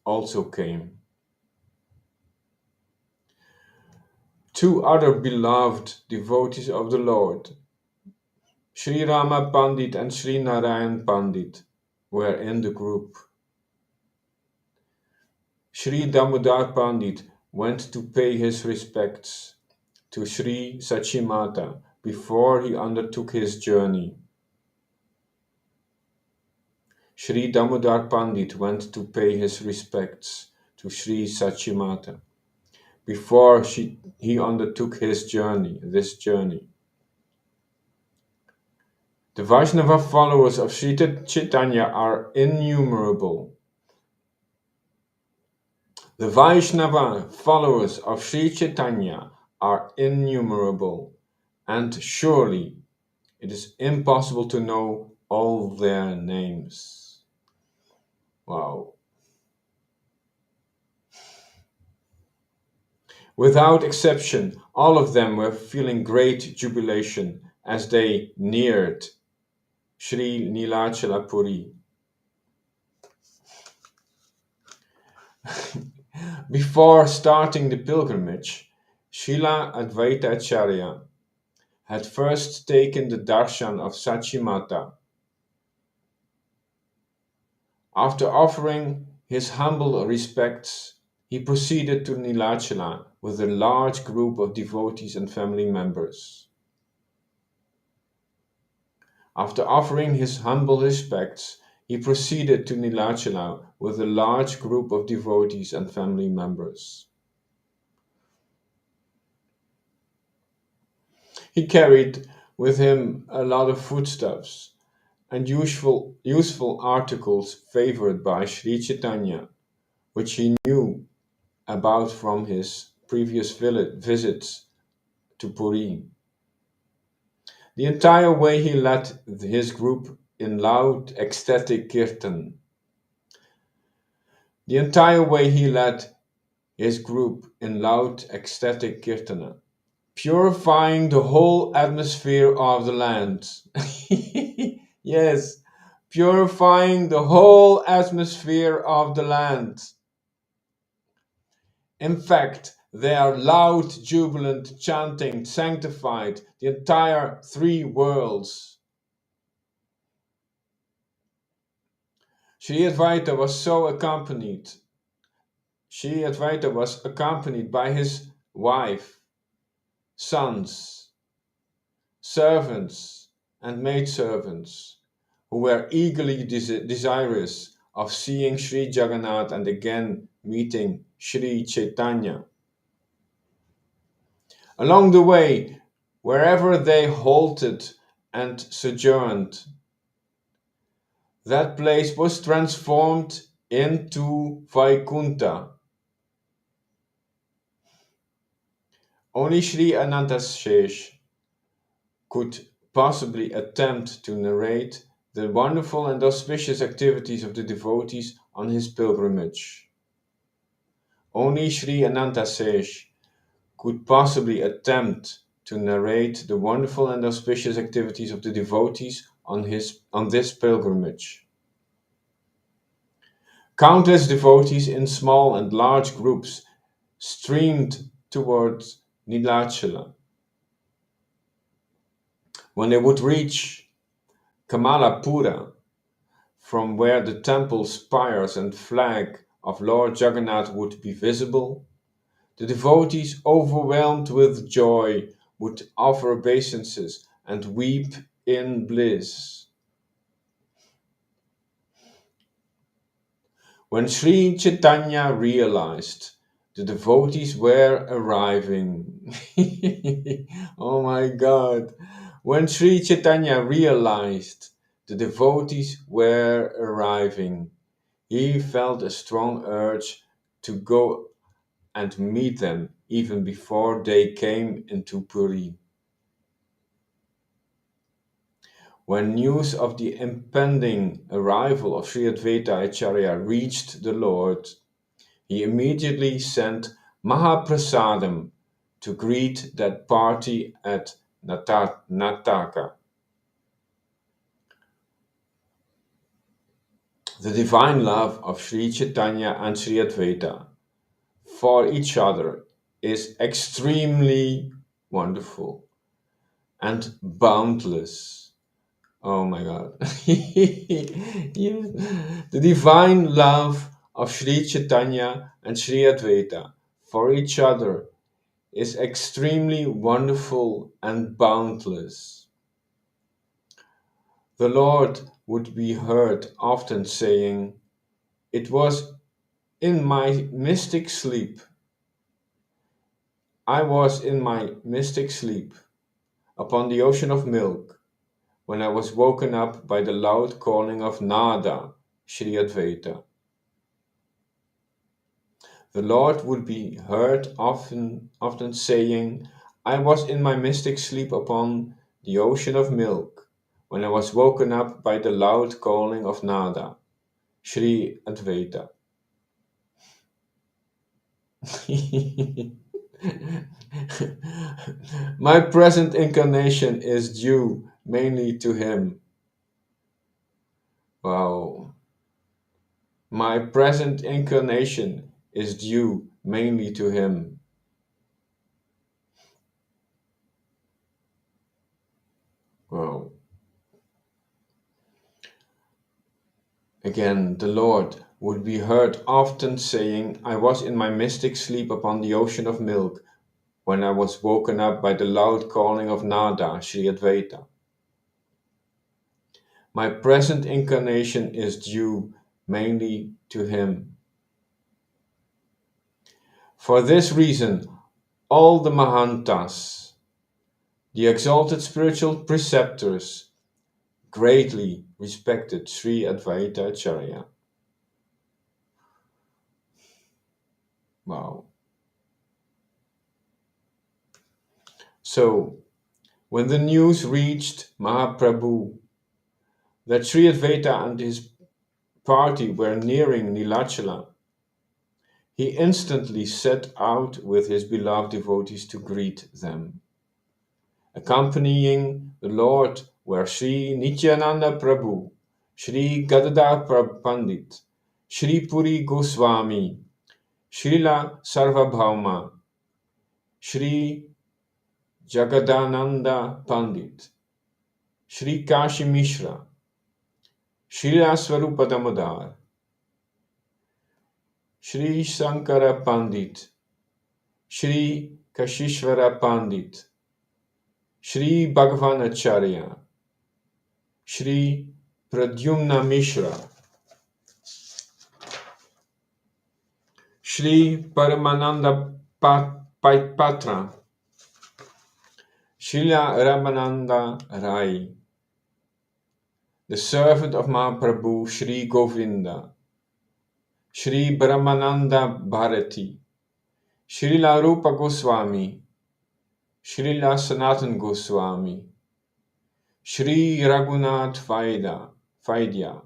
also came. Two other beloved devotees of the Lord, Sri Rama Pandit and Sri Narayan Pandit, were in the group. Sri Damodar Pandit went to pay his respects to Sri Sachimata before he undertook his journey. Sri Damodar Pandit went to pay his respects to Sri Sachimata before he undertook this journey. The Vaishnava followers of Sri Chaitanya are innumerable. The Vaishnava followers of Sri Chaitanya are innumerable, and surely it is impossible to know all their names. Wow. Without exception, all of them were feeling great jubilation as they neared Sri Nilachala Puri. Before starting the pilgrimage, Srila Advaita Acharya had first taken the darshan of Sachimata. After offering his humble respects, he proceeded to Nilachala with a large group of devotees and family members. After offering his humble respects, he proceeded to Nilachala with a large group of devotees and family members. He carried with him a lot of foodstuffs and useful articles favored by Sri Chaitanya, which he knew about from his previous visits to Puri. The entire way he led his group in loud, ecstatic kirtan. The entire way he led his group in loud, ecstatic kirtana, purifying the whole atmosphere of the land. Yes, purifying the whole atmosphere of the land. In fact, their loud, jubilant chanting sanctified the entire three worlds. Sri Advaita was accompanied by his wife, sons, servants, and maidservants, who were eagerly desirous of seeing Sri Jagannath and again meeting Sri Chaitanya. Along the way, wherever they halted and sojourned, that place was transformed into Vaikunta. Only Sri Anantashesh could possibly attempt to narrate the wonderful and auspicious activities of the devotees on his pilgrimage. Only Sri Anantashesh could possibly attempt to narrate the wonderful and auspicious activities of the devotees on this pilgrimage. Countless devotees in small and large groups streamed towards Nilachala. When they would reach Kamalapura, from where the temple spires and flag of Lord Jagannath would be visible, the devotees, overwhelmed with joy, would offer obeisances and weep in bliss. When Sri Chaitanya realized the devotees were arriving, oh my God, when Sri Chaitanya realized the devotees were arriving, he felt a strong urge to go and meet them even before they came into Puri. When news of the impending arrival of Sri Advaita Acharya reached the Lord, he immediately sent Mahaprasadam to greet that party at Nataka. The divine love of Sri Chaitanya and Sri Advaita for each other is extremely wonderful and boundless. Oh my God. Yes. The divine love of Sri Chaitanya and Sri Advaita for each other is extremely wonderful and boundless. The Lord would be heard often saying, "It was in my mystic sleep. I was in my mystic sleep upon the ocean of milk when I was woken up by the loud calling of Nada, Sri Advaita." The Lord would be heard often saying, "I was in my mystic sleep upon the ocean of milk when I was woken up by the loud calling of Nada, Sri Advaita." My present incarnation is due mainly to him. Wow. My present incarnation is due mainly to him. Wow. Again, the Lord would be heard often saying, "I was in my mystic sleep upon the ocean of milk when I was woken up by the loud calling of Nada, Sri Advaita." My present incarnation is due mainly to him. For this reason, all the Mahantas, the exalted spiritual preceptors, greatly respected Sri Advaita Acharya. Wow. So, when the news reached Mahaprabhu that Sri Advaita and his party were nearing Nilachala, he instantly set out with his beloved devotees to greet them. Accompanying the Lord were Sri Nityananda Prabhu, Sri Gadadhar Pandit, Sri Puri Goswami, Srila Sarvabhauma, Sri Jagadananda Pandit, Sri Kashi Mishra, Srila Swarupa Damodar, Sri Sankara Pandit, Sri Kashishvara Pandit, Sri Bhagavanacharya, Sri Pradyumna Mishra, Sri Paramananda Patra, Srila Ramananda Rai, the servant of Mahaprabhu Sri Govinda, Sri Brahmananda Bharati, Srila Rupa Goswami, Srila Sanatan Goswami, Sri Raghunath Vaidya,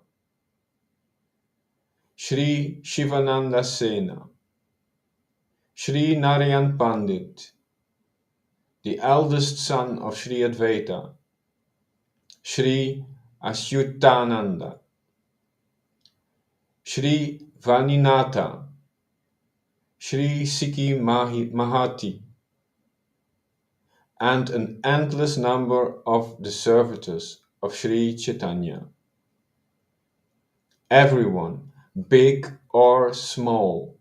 Sri Shivananda Sena, Sri Narayan Pandit, the eldest son of Sri Advaita, Sri Achyutananda, Sri Vaninatha, Sri Sikhi Mahati, and an endless number of the servitors of Sri Chaitanya. Everyone, big or small,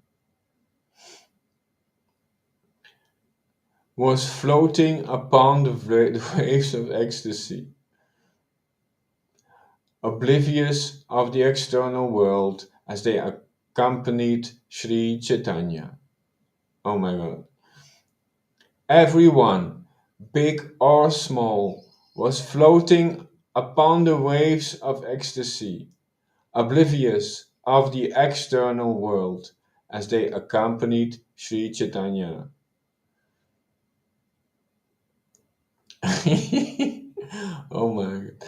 was floating upon the waves of ecstasy, oblivious of the external world as they accompanied Sri Chaitanya. Oh my God. Everyone, big or small, was floating upon the waves of ecstasy, oblivious of the external world as they accompanied Sri Chaitanya. Oh my God.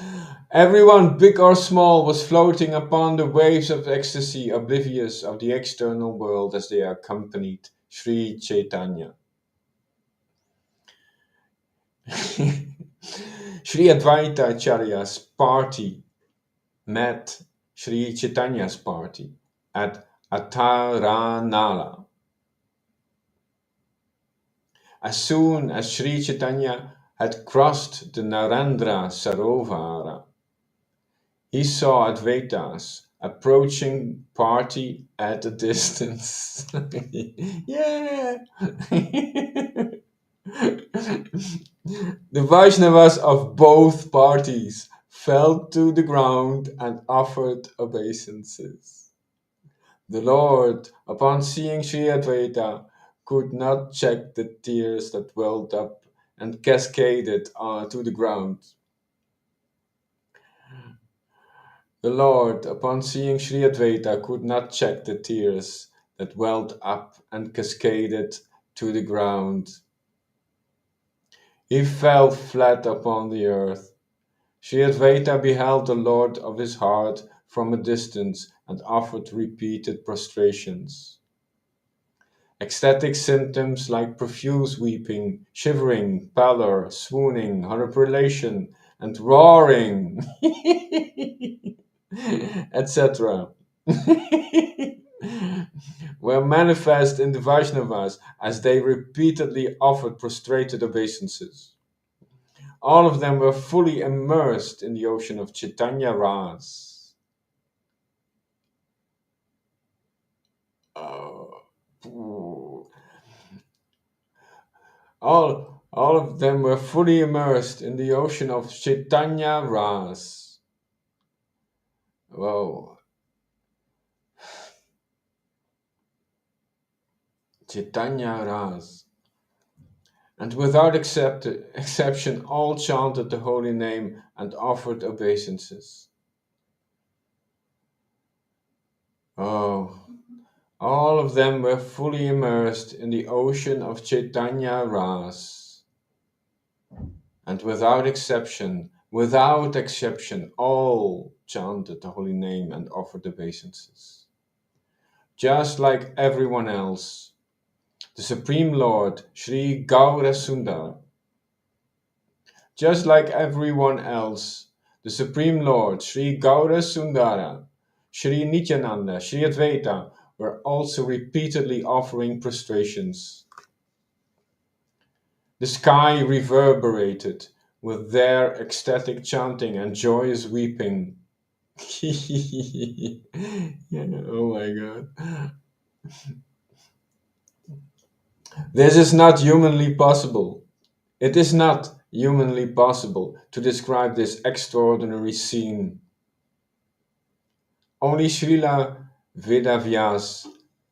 Everyone, big or small, was floating upon the waves of ecstasy, oblivious of the external world as they accompanied Sri Chaitanya. Sri Advaita Acharya's party met Sri Chaitanya's party at Ataranala. As soon as Sri Chaitanya had crossed the Narendra Sarovara, he saw Advaitas approaching party at a distance. Yeah! The Vaishnavas of both parties fell to the ground and offered obeisances. The Lord, upon seeing Sri Advaita, could not check the tears that welled up and cascaded to the ground. The Lord, upon seeing Sri Advaita, could not check the tears that welled up and cascaded to the ground. He fell flat upon the earth. Sri Advaita beheld the Lord of his heart from a distance and offered repeated prostrations. Ecstatic symptoms like profuse weeping, shivering, pallor, swooning, hyperelation, and roaring, etc., were manifest in the Vaishnavas as they repeatedly offered prostrated obeisances. All of them were fully immersed in the ocean of Chaitanya Ras. All of them were fully immersed in the ocean of Chaitanya Ras. Whoa. Chaitanya Ras. And without exception, all chanted the holy name and offered obeisances. Oh, All of them were fully immersed in the ocean of Chaitanya Ras. And without exception, all chanted the holy name and offered obeisances. Just like everyone else, the Supreme Lord, Sri Gaura Sundar, just like everyone else, the Supreme Lord, Sri Gaura Sundara, Sri Nityananda, Sri Advaita, were also repeatedly offering prostrations. The sky reverberated with their ecstatic chanting and joyous weeping. Yeah, oh my god. This is not humanly possible. It is not humanly possible to describe this extraordinary scene. Only Srila Vedavyas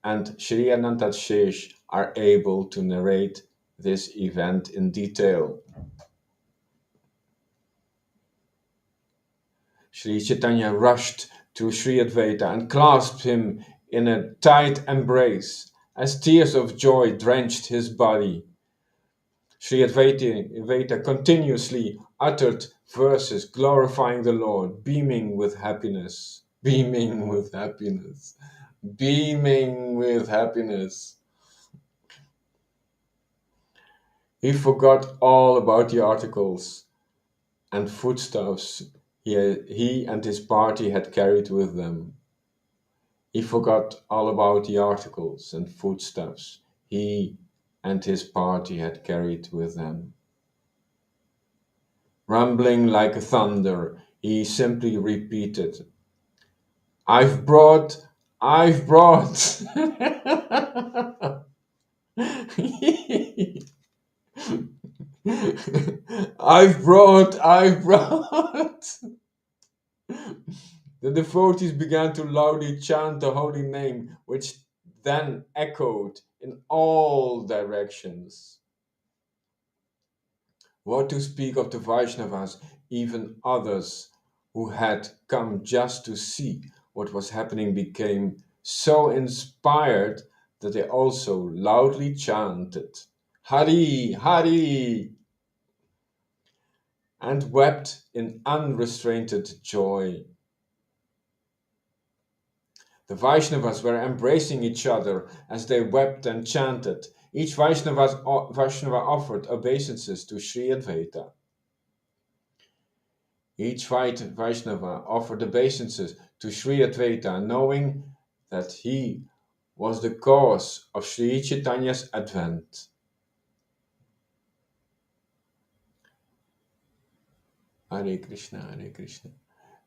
and Sri Ananta Shesh are able to narrate this event in detail. Sri Chaitanya rushed to Sri Advaita and clasped him in a tight embrace as tears of joy drenched his body. Sri Advaita continuously uttered verses glorifying the Lord, beaming with happiness, beaming with happiness, beaming with happiness. He forgot all about the articles and foodstuffs he and his party had carried with them. He forgot all about the articles and foodstuffs he and his party had carried with them. Rumbling like a thunder, he simply repeated, I've brought. I've brought. I've brought. The devotees began to loudly chant the holy name, which then echoed in all directions. What to speak of the Vaishnavas, even others who had come just to see what was happening became so inspired that they also loudly chanted, Hari, Hari, and wept in unrestrained joy. The Vaishnavas were embracing each other as they wept and chanted. Each Vaishnava offered obeisances to Sri Advaita. Each Vaishnava offered obeisances to Sri Advaita, knowing that he was the cause of Sri Chaitanya's advent. Hare Krishna, Hare Krishna,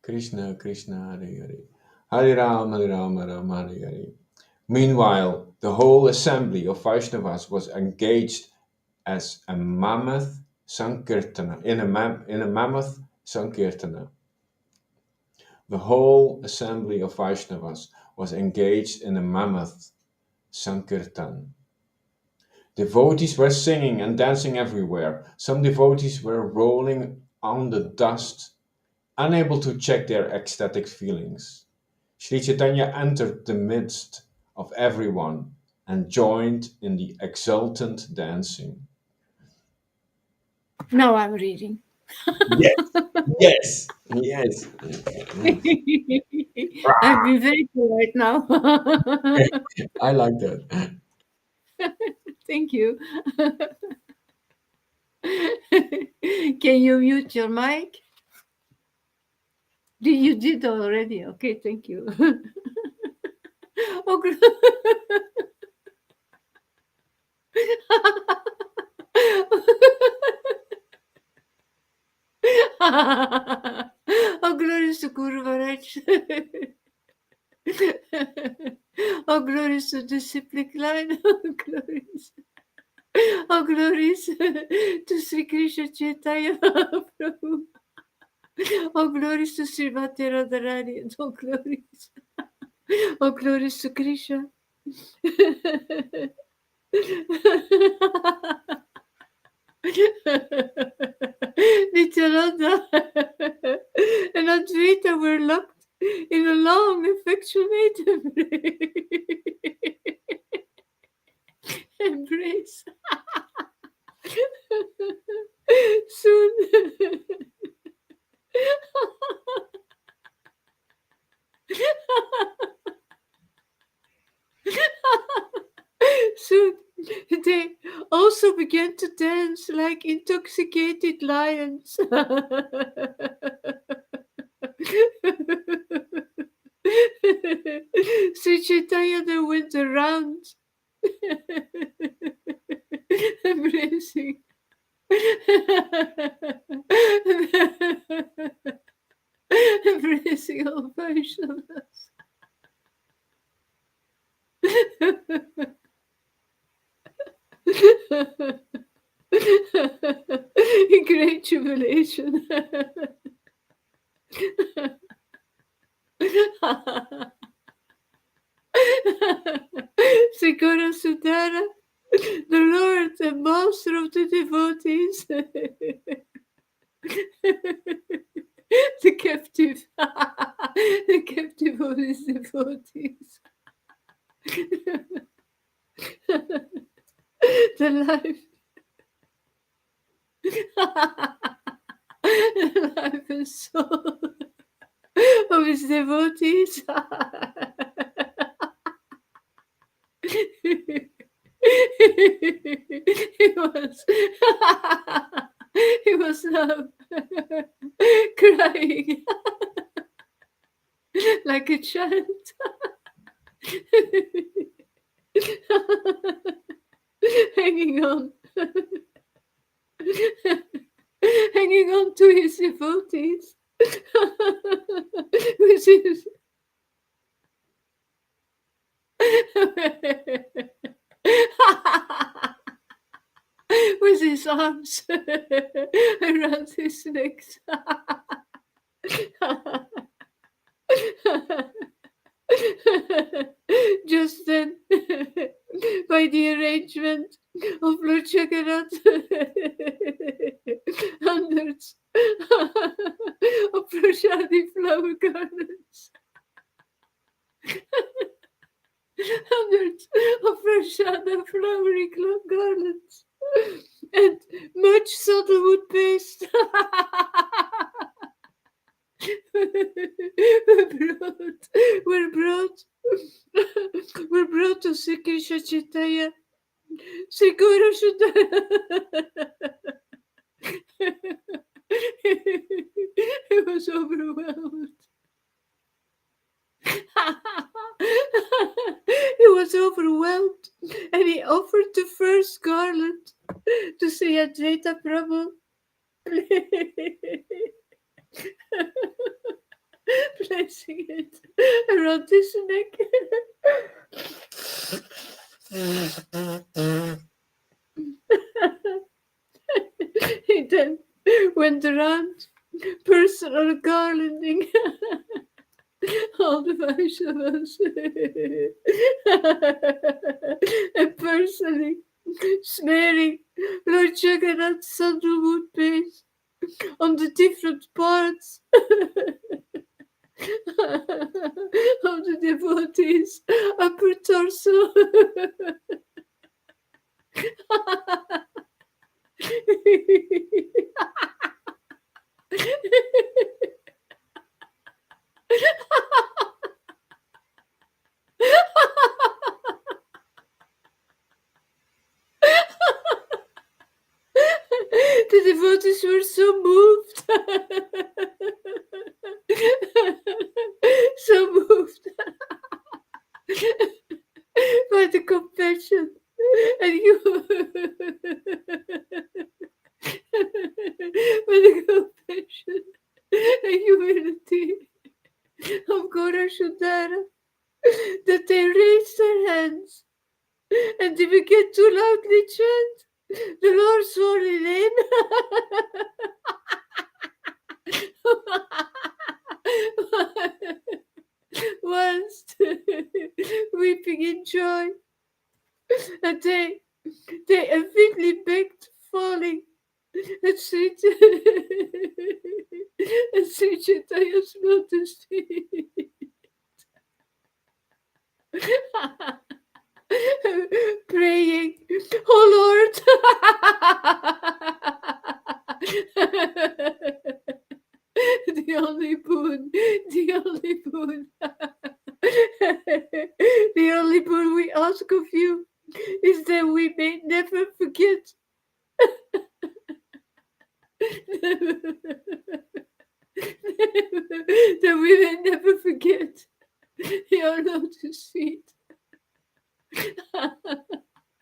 Krishna Krishna, Hare Hare, Hare Ram, Ram Hare. Meanwhile, the whole assembly of Vaishnavas was engaged as a mammoth Sankirtana, in a mammoth Sankirtana. The whole assembly of Vaishnavas was engaged in a mammoth Sankirtan. Devotees were singing and dancing everywhere. Some devotees were rolling on the dust, unable to check their ecstatic feelings. Sri Chaitanya entered the midst of everyone and joined in the exultant dancing. Now I'm reading. Yes, yes. I've been very polite now. I like that. Thank you. Can you mute your mic? You did already. Okay, thank you. Oh, oh, glorious to Guru Maharaj. Oh, glorious to disciplic line. Oh, glorious. Oh, glorious to Sri Krishna Chaitanya Prabhu. Oh, glorious to Srimati Radharani. Oh, glorious. Oh, glorious to Krishna. Nityananda and Advaita were locked in a long, affectionate embrace. began to dance like intoxicated lions. Sri Chaitanya then went around embracing embracing all Vaishnavas. In great jubilation. Sikora Sudara, the Lord and Master of the devotees, the captive, the captive of his devotees, the life, the life and soul of his devotees. He was now crying like a child. Hanging on. Hanging on to his devotees. With his with his arms around his legs. Just then, by the arrangement of Lord Jagannath, hundreds of prashadi flower garlands, hundreds of prashada flowery garlands, and much sandalwood paste were brought to Sri Krishna Chaitanya. Sri Guru He was overwhelmed. He was overwhelmed, and he offered the first garland to Sri Advaita Prabhu. Placing it around his neck. He then went around personal garlanding all the Vaishnavas and personally smearing Lord Jagannath's sandalwood paste on the different parts of the devotees' upper torso. The devotees were so moved, so moved by the compassion and by the compassion and humility of Gora Sundara that they raised their hands and they began to loudly chant the Lord's holy name. Whilst weeping in joy, and they avidly begged, falling at Sri Chaitanya's lotus feet, praying, "Oh Lord, the only boon, the only boon, the only boon we ask of you is that we may never forget that we may never forget your lotus feet.